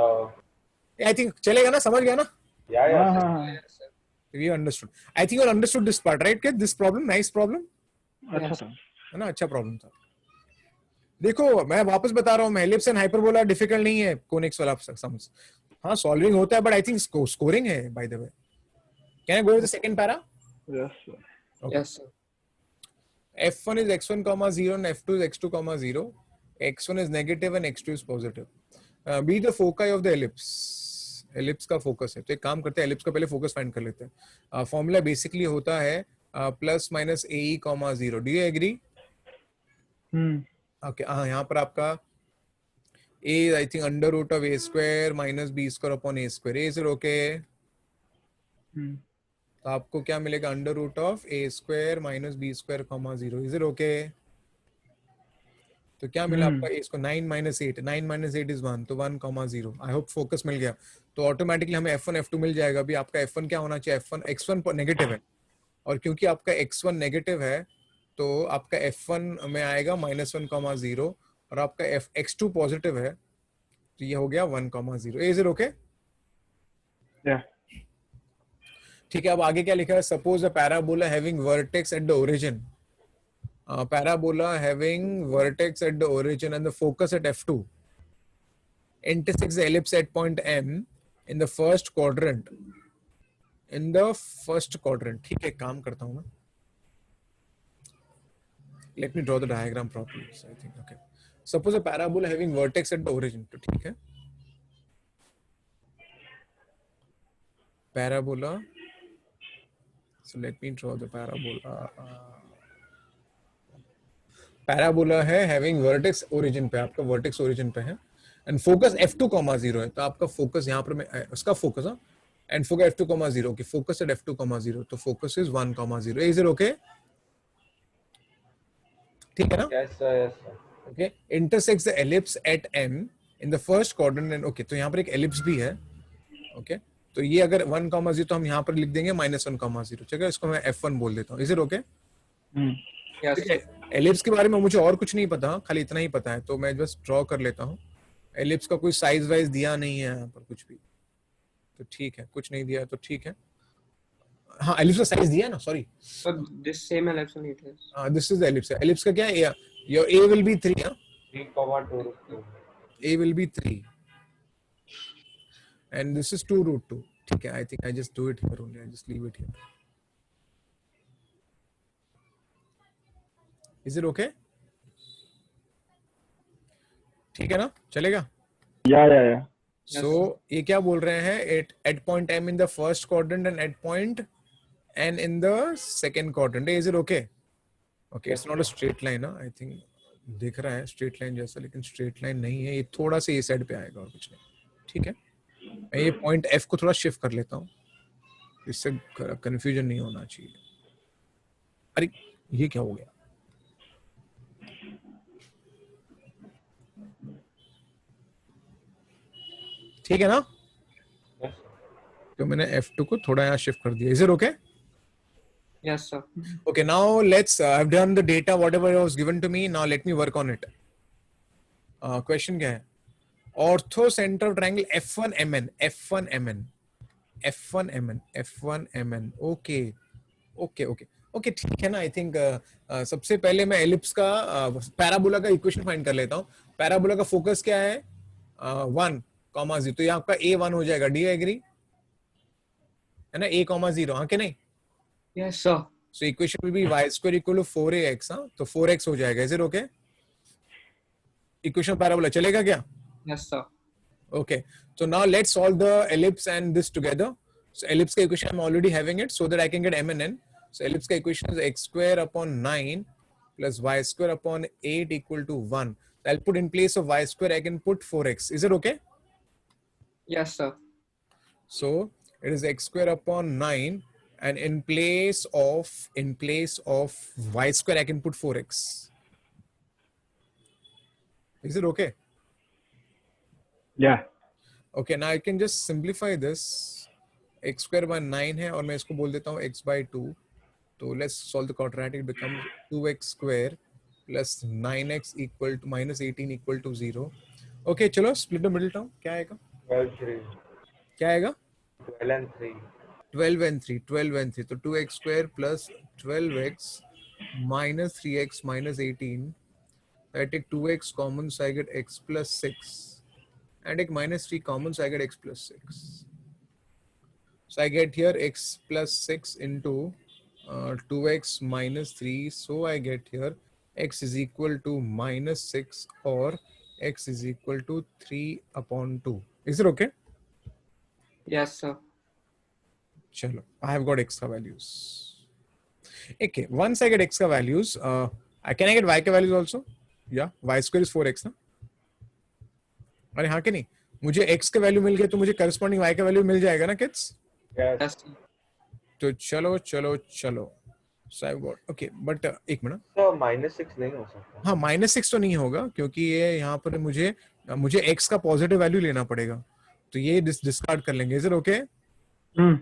I think चलेगा ना? समझ गया ना? yeah. हाँ. Yes, sir. You understood. I think you understood this part, right? Kid? This problem, nice problem. अच्छा था. है ना? अच्छा प्रॉब्लम था. देखो मैं वापस बता रहा हूँ, मैं एलिप्स एंड हाइपरबोला डिफिकल्ट नहीं है कोनिक्स वाला समझ. हाँ सॉल्विंग होता है बट आई थिंक स्कोरिंग है by the way. Can I go with the second para? Yes, sir. Yes, sir. f1 is x1 comma 0 and f2 is x2 comma 0. x1 is negative and x2 is positive. Be the foci of the ellipse. Ellipse का focus है तो एक काम करते हैं, ellipse का पहले focus find कर लेते हैं. फॉर्मूला बेसिकली होता है plus minus A E comma 0. Do you agree? Okay, हाँ यहाँ पर आपका a I think under root of a square minus b square upon a square. Is it okay? तो आपको क्या मिलेगा? Under root of a square minus b square comma 0. Is it okay? तो क्या मिला आपका? इसको 9 minus 8. 9 minus 8 is 1. तो 1 comma 0. I hope फोकस मिल गया. तो ऑटोमेटिकली हमें f1 f2 मिल जाएगा. अभी आपका f1 क्या होना चाहिए? f1 x1 नेगेटिव है और क्योंकि आपका x1 नेगेटिव है तो आपका f1 में आएगा -1 comma 0 और आपका x2 पॉजिटिव है तो ये हो गया 1 comma 0. Is it okay? Yeah. ठीक है, अब आगे क्या लिखा है? Suppose a parabola having vertex at the origin. Parabola having vertex at the origin and the focus at f2 intersects the ellipse at point M in the first quadrant. ठीक है, काम करता हूँ मैं. Let me draw the diagram properly. So I think okay. Suppose a parabola having vertex at the origin. तो ठीक है. Parabola. So let me draw the parabola. Parabola है हैविंग वर्टेक्स ओरिजिन पे, आपका वर्टेक्स ओरिजिन पे है and focus f2, 0 है. तो आपका फोकस यहाँ पर में उसका फोकस एंड फोकस f2, 0 की फोकस एट f2, 0 तो focus is 1, 0. Is it okay? ठीक है ना? Yes, sir. Yes, sir. Okay. Intersects the ellipse at m in the first quadrant and okay. तो यहाँ पर एक एलिप्स भी है. ओके तो ये अगर 1, 0 तो हम यहाँ पर लिख देंगे -1, 0. चलेगा, इसको मैं f1 बोल देता हूँ. Is it okay? Yes, sir. Ellipse के बारे में मुझे और कुछ नहीं पता, खाली इतना ही पता है तो मैं बस ड्रॉ कर लेता हूँ. एलिप्स का कोई साइज वाइज दिया नहीं है यहाँ पर कुछ भी, तो ठीक है. कुछ नहीं दिया तो ठीक है. हाँ एलिप्स का साइज दिया है ना, sorry. So this same ellipse only it is. This is the ellipse. Ellipse का क्या है? Your a will be 3. 3,2. a will be 3 and this is 2√2. ठीक है, आई think I just do it here only. I just leave it here. Is it okay? ठीक है ना, चलेगा? Yeah. So ये क्या बोल रहे हैं? At point M in the first quadrant and at point N in the second quadrant. Is it okay? Okay, it's not a straight line. I think दिख रहा है straight line जैसा, लेकिन straight line नहीं है. ये थोड़ा सा ये साइड पे आएगा और कुछ नहीं. ठीक है, मैं ये point F को थोड़ा शिफ्ट कर लेता हूँ, इससे कंफ्यूजन नहीं होना चाहिए. अरे ये क्या हो गया? ठीक है ना? Yes, sir. तो मैंने F2 को थोड़ा यहाँ शिफ्ट कर दिया. Is it okay? Yes, sir. Okay, now let's. I've done the data, whatever was given to me. Now let me work on it. Question क्या है? Orthocentric triangle F1MN, F1MN, F1MN, F1MN. Okay, okay, okay, okay, ठीक है ना? I think सबसे पहले मैं ellipse का parabola का इक्वेशन फाइंड कर लेता हूँ. पैराबोला का फोकस क्या है? 1,0. तो ये आपका A1 हो जाएगा. Do you agree? है ना? A,0. हाँ कि नहीं? Yes, sir. So equation will be y square equal to 4ax. हाँ, तो 4x हो जाएगा. Is it okay? Equation parabola चलेगा क्या? Yes, sir. Okay. So now let's solve the ellipse and this together. So ellipse का equation I'm already having it so that I can get m and n. So ellipse का equation is x square upon 9 plus y square upon 8 equal to 1. So I'll put in place of y square I can put 4x. Is it okay? Yes, sir. So it is x square upon 9 and in place of y square I can put 4x. Is it okay? Yeah. Okay, now I can just simplify this. X square by 9 है और मैं इसको बोल देता हूँ x by 2. तो let's solve the quadratic. It becomes 2x square plus 9x equal to minus 18 equal to 0. Okay, चलो split the middle term. क्या आएगा? 12, 3. क्या आएगा? 12 and 3. 12 and 3. 12 and 3. तो 2x square plus 12x minus 3x minus 18. I take 2x common, so I get x plus 6. And take minus 3 common, so I get x plus 6. So I get here x plus 6 into 2x minus 3. So I get here x is equal to minus 6 or x is equal to 3 upon 2. Is it okay? Yes, sir. Chalo, I have got x ka values. Okay, once I get x ka values, can I get y ka values also? Yeah, y square is 4x ना? अरे हाँ कि नहीं? मुझे x का value मिल गया तो मुझे करस्पॉन्डिंग y का वैल्यू मिल जाएगा ना किड्स? Yes. Yes, sir. तो चलो चलो चलो. So I've got okay, but एक मिनट. So -6 नहीं हो सकता. हाँ -6 तो नहीं होगा क्योंकि ये यहाँ पर मुझे x का पॉजिटिव वैल्यू लेना पड़ेगा. तो ये डिस्कार्ड कर लेंगे. Is it okay? So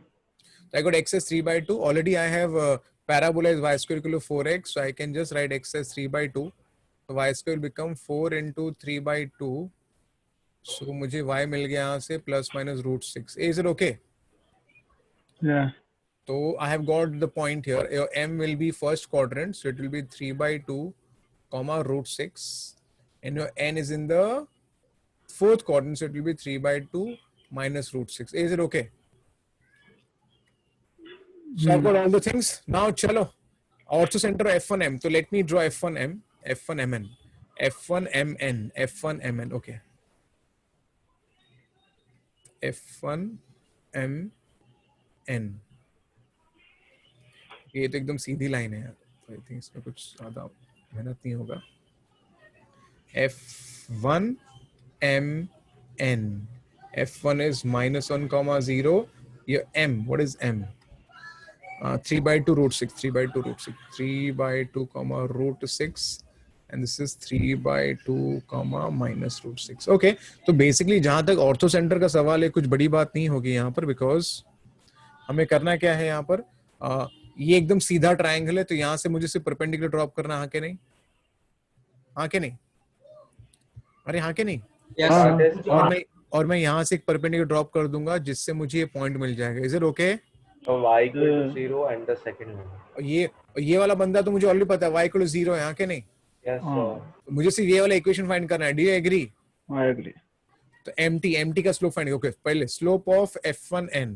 I got x as 3 by 2. Already I have parabola is y square equal to 4x. So I can just write x as 3 by 2. So y square will become 4 into 3 by 2. So मुझे y मिल गया यहाँ से plus minus root 6. Is it okay? Yeah. So I have got the point here. Your m will be first quadrant. So it will be 3 by 2 comma root 6. And your n is in the fourth quadrant. So it will be 3 by 2 minus root 6. Is it okay? So I've got all the things. Now chalo. Orthocenter F1M. So let me draw F1M. F1MN. F1MN. F1MN. Okay. F1MN. ये तो एकदम सीधी line है यार. I think इसमें कुछ ज्यादा मेहनत नहीं होगा. F1MN. F1 is -1 comma 0. Your M. What is M? 3 by 2 root 6. 3 by 2 root 6. 3 by 2 comma root 6. And this is 3 by 2 comma minus root 6. Okay. तो basically जहां तक ऑर्थो सेंटर का सवाल है कुछ बड़ी बात नहीं होगी यहाँ पर because हमें करना क्या है यहाँ पर ये एकदम सीधा ट्रायंगल है तो यहाँ से मुझे सिर्फ परपेंडिकुलर ड्रॉप करना. हाँ के नहीं? हाँ के नहीं? अरे हाँ के नहीं? Yes, sir. और मैं यहाँ से एक परपेंडिकुलर ड्रॉप कर दूंगा जिससे मुझे ये पॉइंट मिल जाएगा. Is it okay? So y equal to 0 and the second one. ये वाला बंदा तो मुझे ऑलरेडी पता है y equal to 0 है. हाँ के नहीं? Yes, sir. मुझे सिर्फ ये वाला इक्वेशन फाइंड करना है. Do you agree? I agree. तो mt का स्लोप फाइंड. ओके, पहले स्लोप ऑफ f1n.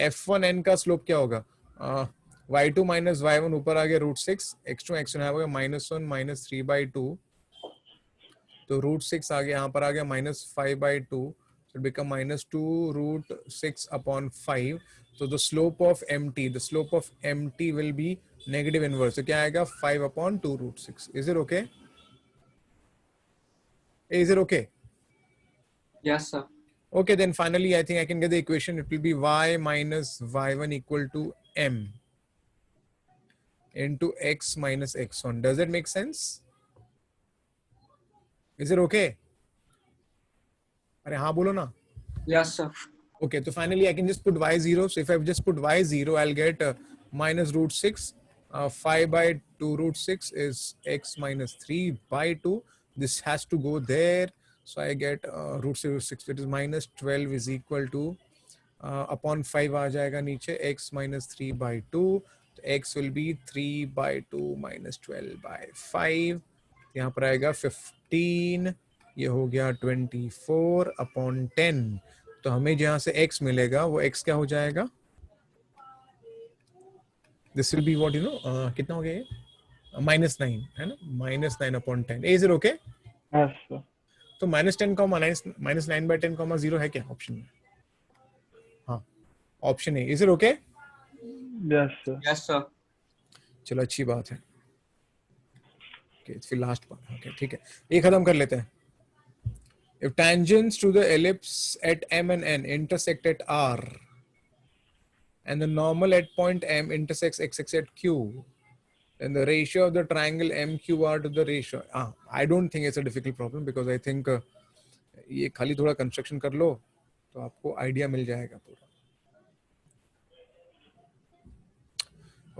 f1n का स्लोप क्या होगा? y2 minus y1 ऊपर आ गया root 6. x2 x1 आ गया -1 minus 3 by 2. तो root 6 आ गया यहाँ पर आ गया -5 by 2. So it become -2 root 6 upon 5. So the slope of mt will be negative inverse. So क्या आएगा? 5 upon 2 root 6. Is it okay? Is it okay? Yes, sir. Okay, then finally I think I can get the equation. It will be y minus y1 equal to m into x minus x1. Does that make sense? Is it okay? अरे हाँ बोलो ना. Yes, sir. Okay, so finally I can just put y0. So if I just put y0, I'll get minus root 6. 5 by 2 root 6 is x minus 3 by 2. This has to go there. So I get root 6, it is minus 12 is equal to upon 5 आ जाएगा नीचे x minus 3 by 2. तो x will be 3 by 2 minus 12 by 5. यहाँ पर आएगा 15. ये हो गया 24 upon 10. तो हमें जहाँ से x मिलेगा वो x क्या हो जाएगा? This will be what you know, कितना हो गया ये? -9 है ना, -9 upon 10. Is it okay? Yes, sir. तो -10 -9 by 10 0 है क्या ऑप्शन में? हाँ, ऑप्शन है. Is it okay? Yes, sir. Yes, sir. चलो अच्छी बात है. Okay, फिर लास्ट पार्ट. ओके ठीक है, ये खत्म कर लेते हैं. If tangents to the ellipse at M and N intersect at R, and the normal at point M intersects XX at Q, then the ratio of the triangle MQR to the ratio. I don't think it's a difficult problem because I think ये खाली थोड़ा construction कर लो तो आपको idea मिल जाएगा पूरा.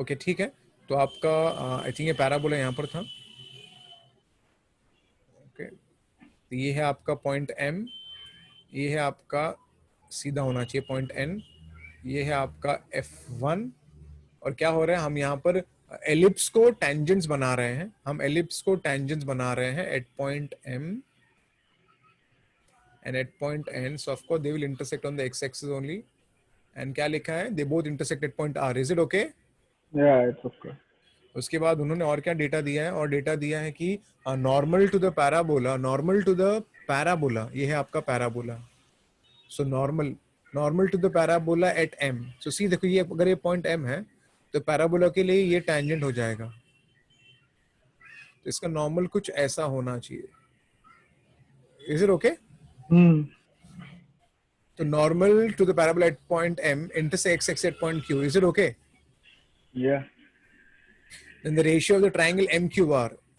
Okay ठीक है, तो आपका आई थिंक ये पैराबोला यहाँ पर था. ओके, तो ये है आपका पॉइंट M, ये है आपका सीधा होना चाहिए पॉइंट N, ये है आपका F1. और क्या हो रहा है, हम यहाँ पर एलिप्स को टेंजेंट्स बना रहे हैं. हम एलिप्स को टेंजेंट्स बना रहे हैं at point M and at point N. So of course they will intersect on the x-axis only. And क्या लिखा है, they both intersect at point R. Is it okay? Yeah, it's okay. उसके बाद उन्होंने और क्या डेटा दिया है, और डेटा दिया है कि normal to the parabola, normal to the parabola, ये है आपका parabola. So normal to the parabola at M. So see देखो, ये अगर ये पॉइंट M है तो पैराबोला के लिए ये टेंजेंट हो जाएगा. तो इसका नॉर्मल कुछ ऐसा होना चाहिए. Is it okay? तो normal to the parabola at point M intersects x at point Q. Is it okay? Yeah. Then the ratio of the triangle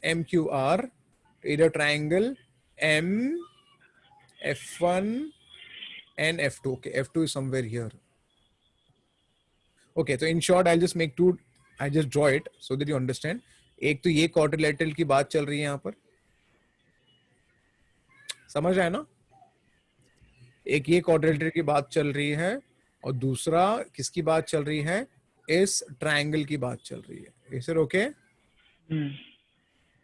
MQR is the triangle M F1 and F2. Okay, F2 is somewhere here. Okay, so in short I'll just make two, I just draw it so that you understand. एक तो ये quadrilateral की बात चल रही है यहाँ पर, समझ आया ना? एक ये quadrilateral की बात चल रही है और दूसरा किसकी बात चल रही है, इस ट्रायंगल की बात चल रही है. Is it okay?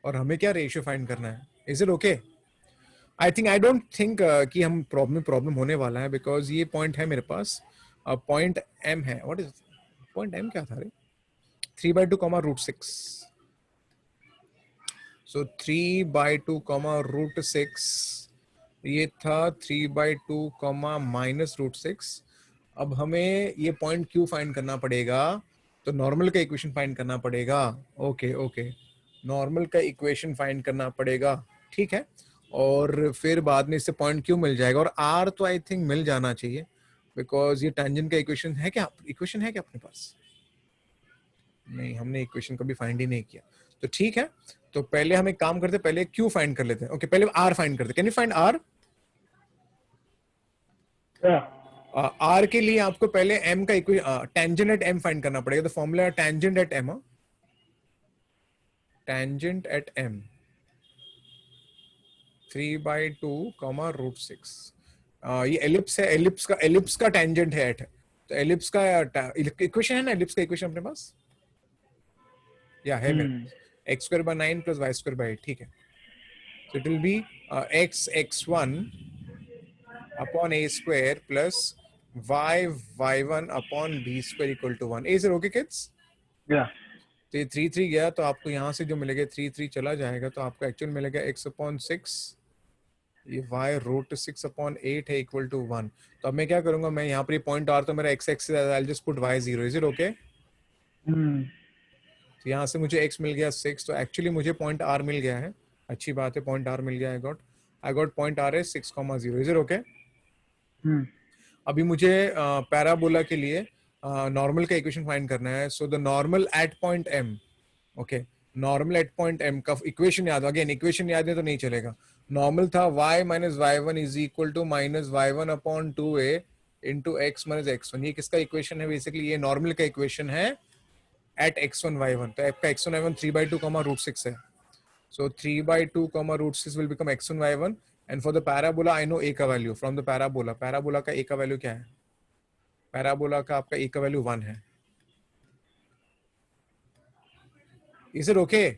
और हमें क्या रेशियो फाइंड करना है. Is it okay? I don't think कि हम प्रॉब्लम होने वाला है, बिकॉज ये पॉइंट है मेरे पास, पॉइंट M है. What is point M? क्या था रे? 3/2 रूट 6. सो 3/2 रूट 6 ये था 3/2 माइनस रूट 6. अब हमें ये पॉइंट Q फाइंड करना पड़ेगा, तो नॉर्मल का इक्वेशन फाइंड करना पड़ेगा. ओके, नॉर्मल का इक्वेशन फाइंड करना पड़ेगा, ठीक है. और फिर बाद में इससे पॉइंट Q मिल जाएगा, और R तो आई थिंक मिल जाना चाहिए, बिकॉज ये टेंजेंट का इक्वेशन है क्या अपने पास? नहीं, हमने इक्वेशन कभी फाइंड ही नहीं किया. तो ठीक है, तो पहले हम एक काम करते, पहले Q फाइंड कर लेते हैं. ओके, पहले R फाइंड करते. Can you find R? R के लिए आपको पहले M का equation, tangent at M find करना पड़ेगा. तो formula tangent at M, tangent at M 3/2 root 6. ये एलिप्स है, एलिप्स का टेंजेंट है एट. तो एलिप्स का इक्वेशन है ना, एलिप्स का इक्वेशन अपने पास या है मेरे, x²/9 + y² / 8. ठीक है, so it will be x(x1) upon a² plus y(y1) upon b² equal to 1. Is it okay, kids? Yeah. तो ये 3 गया, तो आपको यहाँ से जो मिलेगा 3 चला जाएगा, तो आपको एक्चुअल मिलेगा x/6, ये y रूट 6/8 है इक्वल टू 1. तो अब मैं क्या करूंगा, मैं यहाँ पर ये पॉइंट R तो मेरा x एक्सिस है, I'll just put y 0. Is it okay? तो यहाँ से मुझे x मिल गया 6, तो एक्चुअली मुझे पॉइंट R मिल गया है. अच्छी बात है, पॉइंट R मिल गया. आई गॉट पॉइंट R है 6,0. Is it okay? अभी मुझे पैराबोला के लिए नॉर्मल का इक्वेशन फाइंड करना है. So the normal at point M. Okay, normal at point M का इक्वेशन याद, अगेन इक्वेशन याद है तो नहीं चलेगा. नॉर्मल था y - y1 is equal to -y1/2a into x - x1. ये किसका इक्वेशन है? बेसिकली ये नॉर्मल का इक्वेशन है at x1 y1. तो आपका x1 y1 3/2 comma root 6 है. So 3/2 comma root 6 will become x1 y1. And for the parabola I know a का value from the parabola. Parabola का a का value क्या है? Parabola का आपका a का value 1 है. Is it okay?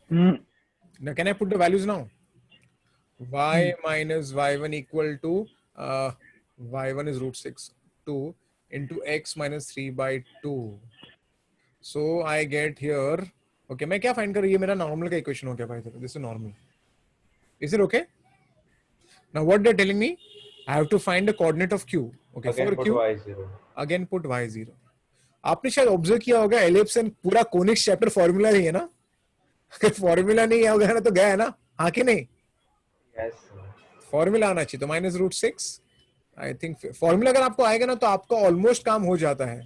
Now can I put the values now? Y minus y1 equal to y1 is root 6 2 into x minus 3/2. So I get here. Okay, मैं क्या find कर रही है? मेरा normal का equation हो गया भाई. This is normal. Is it okay? Now what they're telling me? I have to find the coordinate of q. Okay, Again for put q. y0. Again put y0. आपने शायद ऑब्जर्व किया होगा ellipse and पूरा conics chapter formula ही है ना. अगर formula नहीं होगा ना तो गया है ना. हाँ कि नहीं? Yes, sir. फॉर्मूला आना चाहिए. तो minus root 6 I think formula अगर आपको आएगा ना तो आपका ऑलमोस्ट काम हो जाता है.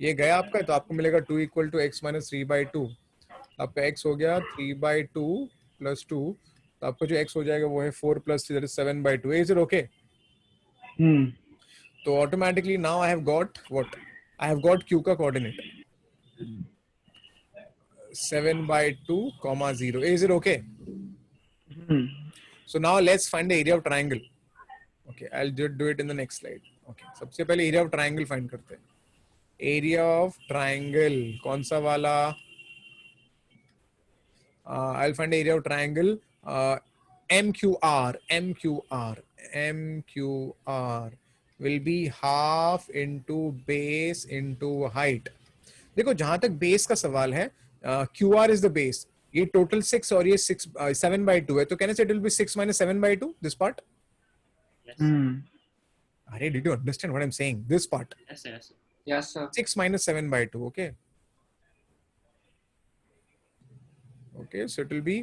ये गया आपका तो आपको मिलेगा 2 इक्वल टू x माइनस 3/2. आपका x हो गया 3/2 प्लस 2. तो आपका जो x हो जाएगा वो है 4 plus 3 that is 7/2. Is it okay? तो automatically now I have got what? I have got q का coordinate 7/2 comma 0. Is it okay? So now let's find the area of triangle. Okay, I'll do it in the next slide. Okay, सबसे पहले area of triangle find करते हैं. Area of triangle कौन सा वाला? I'll find the area of triangle. MQR will be half into base into height. देखो जहां तक बेस का सवाल है, QR is the base. ये टोटल 6 और ये 7/2 है. तो can I say it will be 6 minus 7/2 this part? अरे did you understand what I'm saying? This part Yes, sir. Yes, sir. Yes, sir. 6 minus 7/2. Okay. Okay, so it will be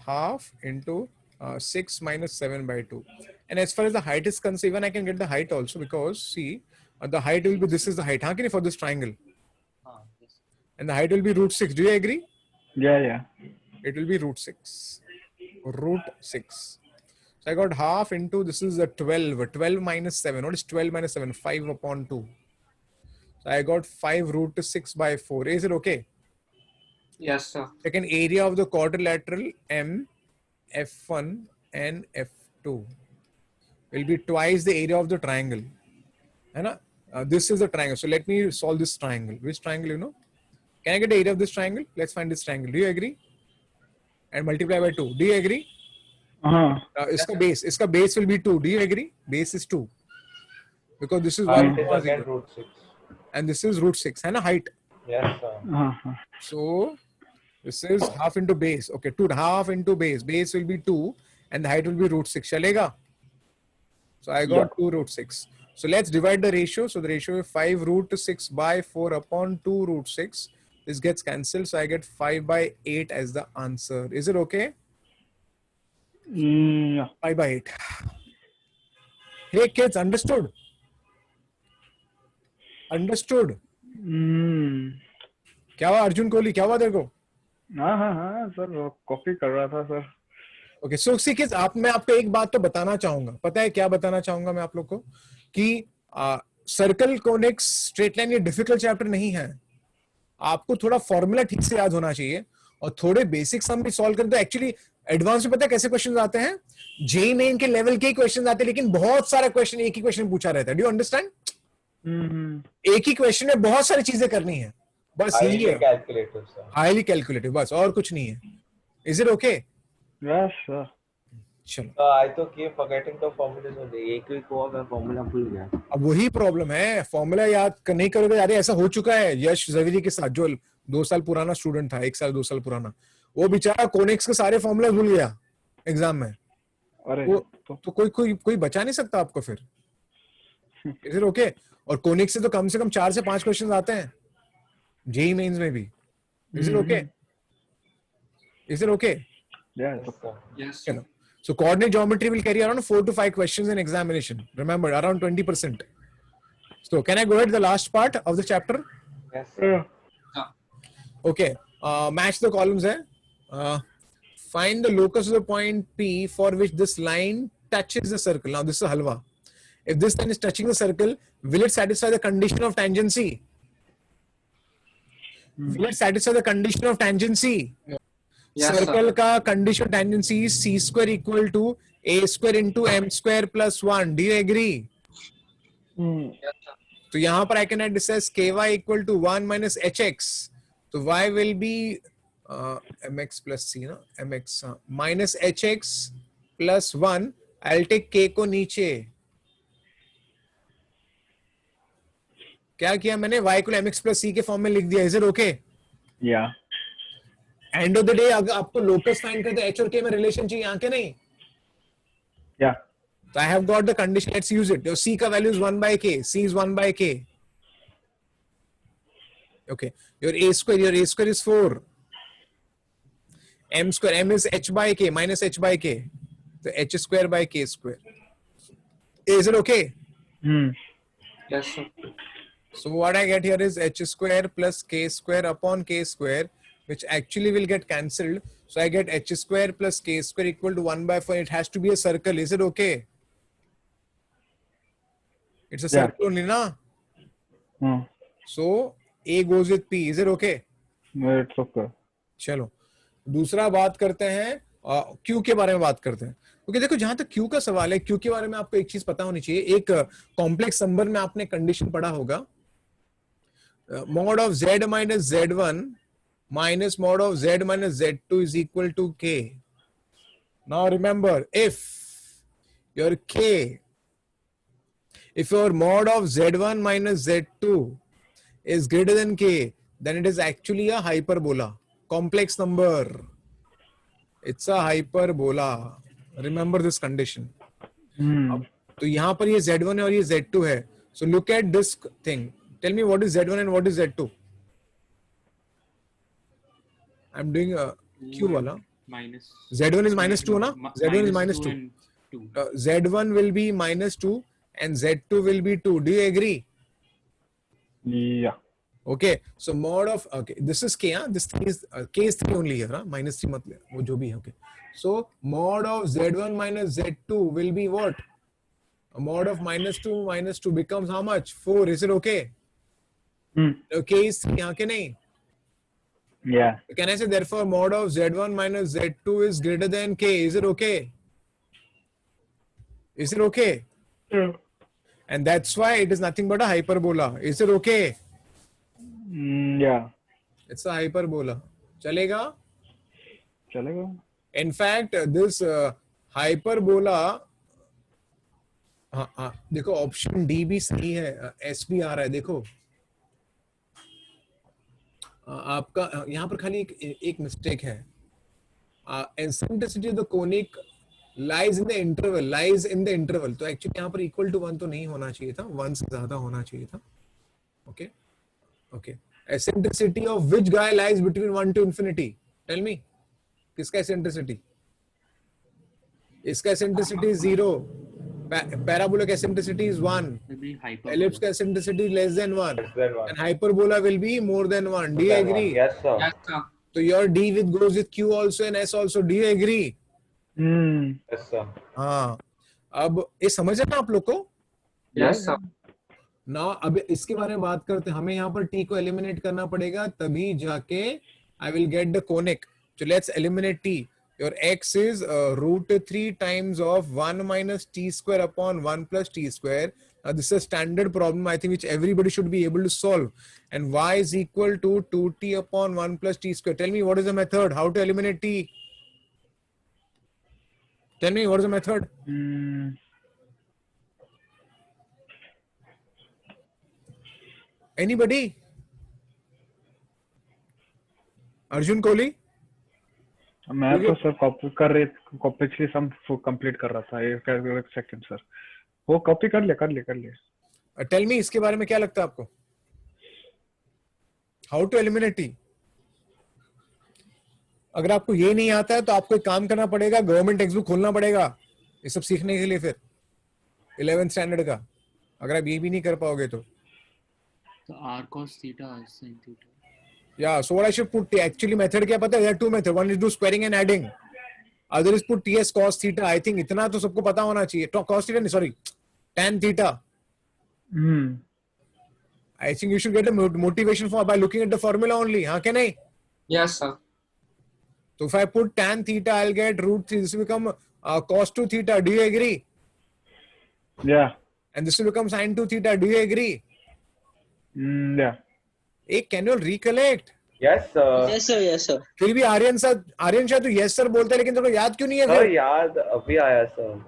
half into 6 minus 7/2. And as far as the height is concerned, even I can get the height also because see the height will be this is the height. How can you for this triangle? Yes. And the height will be root 6. Do you agree? Yeah. It will be root 6. Root 6. So I got half into this is a 12. 12 minus 7. What is 12 minus 7? 5/2. So I got 5 root 6/4. Is it okay? Yes, sir. Second, area of the quadrilateral M, F1 and F2 will be twice the area of the triangle. है ना? This is the triangle. So let me solve this triangle. Which triangle you know? Can I get the area of this triangle? Let's find this triangle. Do you agree? And multiply by 2. Do you agree? इसका base will be 2. Do you agree? Base is 2. Because this is 1 Height is again root 6. and this is root 6. है ना height? Yes, sir. So this is half into base. Okay, 2 half into base. Base will be 2 and the height will be root 6. Chalega? So I got 2 root 6. So let's divide the ratio. So the ratio is 5 root 6/4 upon 2 root 6. This gets cancelled. So I get 5/8 as the answer. Is it okay? Yeah. 5/8. Hey kids, understood? Understood? क्या हुआ अर्जुन कोहली? क्या हुआ तेरे को? हाँ sir copy कर रहा था सर. ओके सो सी किड्स मैं आपको एक बात तो बताना चाहूंगा. पता है क्या बताना चाहूंगा मैं आप लोग को कि सर्कल कोनिक्स स्ट्रेट लाइन ये डिफिकल्ट चैप्टर नहीं है. आपको थोड़ा फॉर्मूला ठीक से याद होना चाहिए और थोड़े बेसिक सम भी सॉल्व करें तो एक्चुअली एडवांस में पता है कैसे क्वेश्चन आते हैं. जेईई मेन के लेवल के क्वेश्चन आते हैं लेकिन बहुत सारा क्वेश्चन एक ही क्वेश्चन पूछा रहता है. Do you understand? एक ही क्वेश्चन में बहुत सारी चीजें करनी है. बस यही है. Calculative, sir. हाईली कैलकुलेटिव बस और कुछ नहीं है. Is it okay? Yes sir. चलो I तो keep forgetting the formulas only. एक को अगर फॉर्मूला भूल गया. अब वही प्रॉब्लम है. फॉर्मूला याद नहीं करोगे. अरे ऐसा हो चुका है यश जवेरी के साथ जो 2 साल पुराना स्टूडेंट था. 1 साल 2 साल पुराना. वो बेचारा कोनिक्स के सारे फॉर्मूला भूल गया एग्जाम में. अरे तो कोई बचा नहीं सकता आपको फिर. Is it okay? और कोनिक्स से कम 4 से 5 क्वेश्चन आते हैं जेईई मेंस में भी. Is it okay? Is it okay? Yeah. Yes, sir. So coordinate geometry will carry around 4 to 5 questions in examination. Remember, around 20%. So can I go ahead to the last part of the chapter? Yes, sir. Okay. Match the columns there. Find the locus of the point P for which this line touches the circle. Now this is a halwa. If this line is touching the circle, will it satisfy the condition of tangency? will it satisfy the condition of tangency? Yes, Circle sir. का condition tangency is c square equal to a square into m square plus 1. Do you agree? Yes, sir. तो यहाँ पर I can add this as ky equal to 1 minus hx. तो y will be mx plus c ना mx minus hx plus 1. I'll take k को नीचे. क्या किया मैंने y को mx plus c के फॉर्म में लिख दिया. Is it okay? Yeah. End of the day अगर आपको लोकस फाइंड करते h और k में रिलेशन चाहिए यहाँ के नहीं. Yeah. So I have got the condition. Let's use it. Your c का value is 1 by k. C is 1 by k. Okay. Your a square is 4. M square. M is h by k minus h by k. So h square by k square. Is it okay? Yes, sir. So what I get here is h square plus k square upon k square, which actually will get cancelled. So I get h square plus k square equal to 1 by 4. It has to be a circle. Is it okay? It's a Yeah. circle only, na? So A goes with P. Is it okay? It's okay. चलो दूसरा बात करते हैं Q के बारे में बात करते हैं. क्योंकि देखो जहां तक Q का सवाल है, Q के बारे में आपको एक चीज पता होनी चाहिए. एक कॉम्प्लेक्स नंबर में आपने कंडीशन पढ़ा होगा, mod of z minus z1 minus mod of z minus z2 is equal to k. Now remember, if your mod of z1 minus z2 is greater than k, then it is actually a hyperbola. Complex number. It's a hyperbola. Remember this condition. तो यहाँ पर ये z1 है और ये z2 है. So look at this thing. Tell me what is z1 and what is z2. I'm doing a Q wala. minus Z1 is minus 2 na? Z1 is minus 2. and 2. Z1 will be minus 2 and Z2 will be 2. Do you agree? Yeah. Okay. So mod of, okay, this is K, huh? This thing is, K is 3 only here, huh? Minus 3 mat le, wo jo bhi hai, okay. So mod of Z1 minus Z2 will be what? A mod of minus 2 becomes how much? 4. Is it okay? K is 3, यहाँ के नहीं? Yeah. Can I say therefore mod of Z1 minus Z2 is greater than K? Is it okay? Is it okay? And that's why it is nothing but a hyperbola. Is it okay? Yeah. It's a hyperbola. Chalega? चलेगा. In fact, this hyperbola, देखो option D भी सही है, S भी आ रहा है. देखो आपका यहाँ पर खाली एक मिस्टेक है. eccentricity of the conic lies in the interval. तो एक्चुअली यहाँ पर इक्वल टू 1 तो नहीं होना चाहिए था, 1 से ज्यादा होना चाहिए था. Okay. eccentricity of which guy lies between 1 to infinity? Tell me. किसका eccentricity? इसका eccentricity 0. Parabolic eccentricity is 1. Will be hyperbola. Ellipse का eccentricity less than 1. Less than 1. And hyperbola will be more than 1. Do you agree? Yes, sir. Yes, sir. So your D goes with Q also and S also. Do you agree? Yes, sir. हाँ. अब ये समझ है ना आप लोग को? Yes, sir. ना अब इसके बारे में बात करते हैं. हमें यहाँ पर T को एलिमिनेट करना पड़ेगा, तभी जाके I will get the conic. So let's eliminate T. Your x is root 3 times of 1 minus t square upon 1 plus t square. This is a standard problem, I think, which everybody should be able to solve. And y is equal to 2t upon 1 plus t square. Tell me what is the method? How to eliminate t? Tell me what is the method? Anybody? Arjun Kohli? मैं तो sir copy पिछली sum complete कर रहा था. एक second sir, वो copy कर ले. Tell me इसके बारे में क्या लगता है आपको? How to eliminate t? अगर आपको ये नहीं आता है तो आपको एक काम करना पड़ेगा, गवर्नमेंट टेक्स्ट बुक खोलना पड़ेगा ये सब सीखने के लिए. फिर 11th स्टैंडर्ड का अगर आप ये भी नहीं कर पाओगे तो r cos theta is sin theta. Yeah, so what I should put actually method क्या पता है? There are two methods. One is do squaring and adding. Other is put ts cos theta. I think इतना तो सबको पता होना चाहिए. Cos theta नहीं, sorry, tan theta. I think you should get a motivation for by looking at the formula only. हाँ क्या नहीं? Yes, sir. So if I put tan theta, I'll get root 3. This will become cos 2 theta. Do you agree? Yeah. And this will become sin 2 theta. Do you agree? Yeah. Hey, can you recollect? Yes, sir. Yes, sir. Yes, sir. फिर भी आर्यन शाह तो yes sir बोलता है, लेकिन तेरे को याद क्यों नहीं है सर फिर? याद अभी आया सर.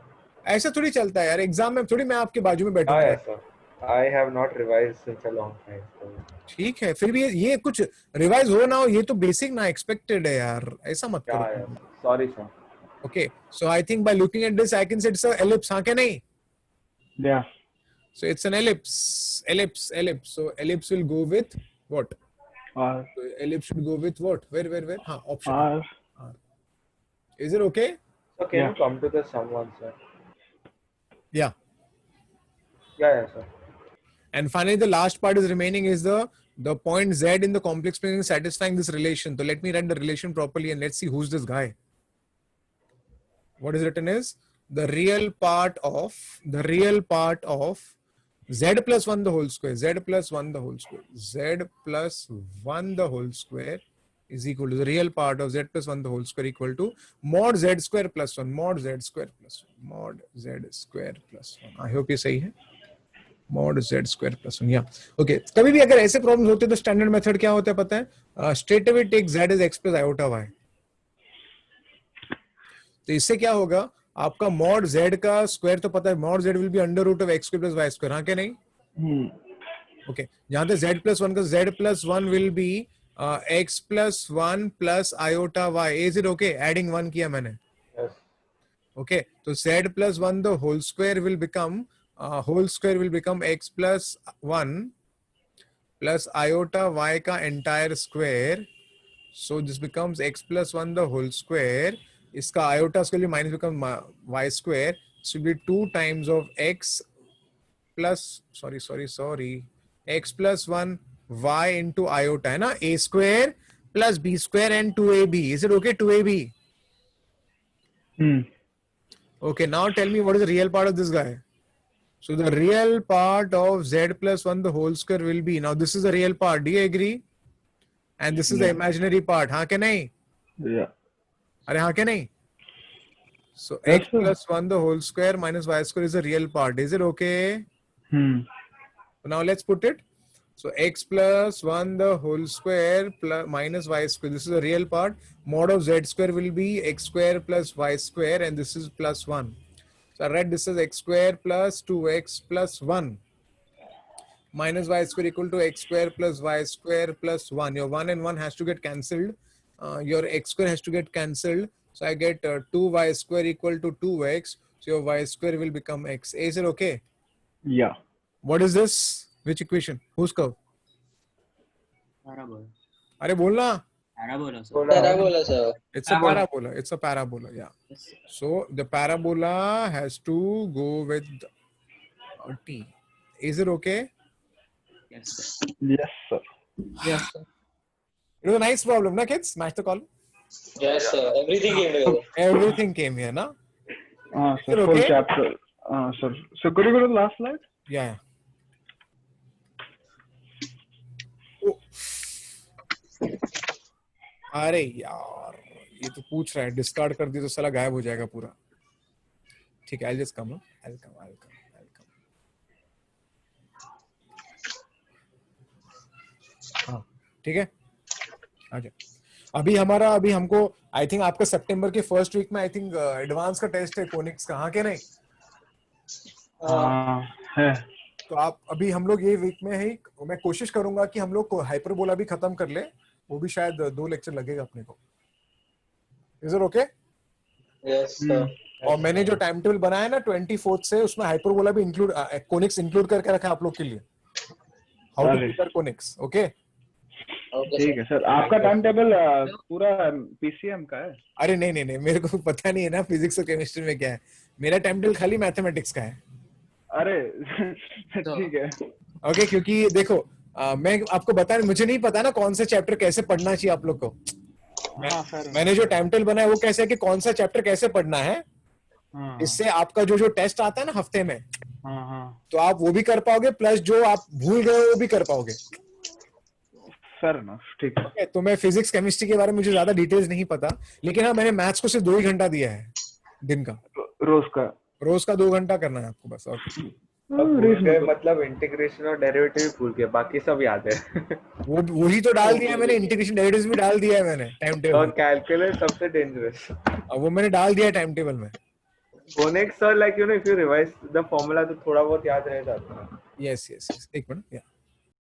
ऐसा थोड़ी चलता है यार, एग्जाम में थोड़ी मैं आपके बाजू में बैठूंगा. आया sir. I have not revised since a long time. So. ठीक है, फिर भी ये कुछ रिवाइज हो ना हो, ये तो बेसिक ना एक्सपेक्टेड है यार, ऐसा मत Yeah, करो. yeah. Sorry, sir. Okay, so I think by looking at this, I can say it's an ellipse. हाँ क्या नहीं? Yeah. So it's an ellipse. So ellipse will go with what? R. So ellipse should go with what? Where? हाँ, option. R. Is it okay? So can Yeah. you come to the sum one, sir? Yeah. Yeah, sir. And finally, the last part is remaining is the point Z in the complex plane is satisfying this relation. So let me write the relation properly and let's see who's this guy. What is written is the real part of Z plus 1 the whole square. Z plus 1 the whole square. Z plus 1 the whole square is equal to the real part of Z plus 1 the whole square equal to mod Z square plus 1. Mod Z square plus 1. Mod Z square plus 1. I hope ये सही है. Mod Z square plus 1. Yeah. Okay. कभी भी अगर ऐसे problems होते हैं तो स्टैंडर्ड मेथड क्या होता है पता है? Straight away take Z as x plus iota y. तो इससे क्या होगा? आपका mod Z का स्क्वायर तो पता है, mod Z will be under root of x square plus y square. हाँ क्या नहीं? Okay. यहाँ पे Z plus 1 का Z plus 1 will be x plus 1 plus iota y. Is it okay? Adding 1 किया मैंने. Yes. Okay. तो Z plus 1 the whole square will become x plus 1 plus iota y का entire square. So this becomes x plus 1 the whole square. इसका iota के लिए minus become y square. So it will be 2 times of x plus x plus 1 y into iota है ना, a square plus b square and 2ab. Is it okay? 2ab. Okay, now tell me what is the real part of this guy. So the real part of z plus 1 the whole square will be, now this is the real part, do you agree? And this is the imaginary part, हाँ क्या नहीं? Yeah. अरे हाँ क्या नहीं? So Yes, x sir. plus 1 the whole square minus y square is the real part. Is it okay? So now let's put it. So x plus 1 the whole square plus minus y square. This is the real part. Mod of z square will be x square plus y square, and this is plus 1. So I write this as x square plus 2x plus 1 minus y square equal to x square plus y square plus 1. Your 1 and 1 has to get cancelled. Your x square has to get cancelled. So I get 2y square equal to 2x. So your y square will become x. Is it okay? Yeah. What is this? Which equation? Whose curve? Parabola. अरे बोलना. Parabola, sir. Parabola, sir. It's a parabola. It's a parabola. Yeah. Yes, sir. So the parabola has to go with t. Is it okay? Yes, sir. Yes, sir. Yes, sir. It was a nice problem, na kids? Match the call. Yes, sir. Everything came together. Everything came here, na? Sir, Is it full okay? chapter. Sir. So could you go to the last slide? Yeah. Oh. अरे यार, ये तो पूछ रहा है, discard कर दी तो साला गायब हो जाएगा पूरा. ठीक है, I'll just come. I'll come. हाँ, ठीक है. अच्छा, अभी हमको आई थिंक आपका सितंबर के फर्स्ट वीक में आई थिंक एडवांस का टेस्ट है कोनिक्स का, हाँ क्या नहीं? है. तो आप अभी हम लोग ये वीक में ही, मैं कोशिश करूंगा कि हम लोग को हाइपरबोला भी खत्म कर ले, वो भी शायद 2 लेक्चर लगेगा अपने को. Is it okay? Yes, sir. और मैंने जो टाइम टेबल बनाया है ना 24th से, उसमें हाइपरबोला भी इंक्लूड, कोनिक्स इंक्लूड करके रखा है आप लोग के लिए. How to prepare conics. Okay, Okay, ठीक sir. है सर. आपका टाइम टेबल पूरा पीसीएम का है? अरे नहीं, मेरे को पता नहीं है ना फिजिक्स और केमिस्ट्री में क्या है. मेरा टाइम टेबल खाली मैथमेटिक्स का है. अरे ठीक है. ओके, क्योंकि देखो मैं आपको बता, मुझे नहीं पता ना कौन सा चैप्टर कैसे पढ़ना चाहिए आप लोग को. हाँ सर. मैंने जो टाइम टेबल बनाया वो कैसे है कि कौन सा चैप्टर कैसे पढ़ना है, हाँ इससे आपका जो टेस्ट आता है ना हफ्ते में, हाँ हाँ तो आप वो भी कर पाओगे, प्लस जो आप भूल गए हो वो भी कर पाओगे। सर ना ठीक है। Okay, तो मैं फिजिक्स केमिस्ट्री के बारे में मुझे ज्यादा डिटेल्स नहीं पता, लेकिन हाँ मैंने मैथ्स को सिर्फ 2 ही घंटा दिया है दिन का। रोज का रोज का 2 घंटा करना है आपको बस, और कुछ नहीं। अब भूल गए मतलब इंटीग्रेशन और डेरिवेटिव भूल गए, बाकी सब याद है। वो वही तो डाल दिया है मैंने, इंटीग्रेशन डेरिवेटिव्स भी डाल दिया है मैंने टाइम टेबल और में। कैलकुलस सबसे डेंजरस। अब वो मैंने डाल दिया है टाइम टेबल में। फोनिक्स और like you know if you revise the formula तो थोड़ा बहुत याद रह जाता है। यस यस यस, एक मिनट।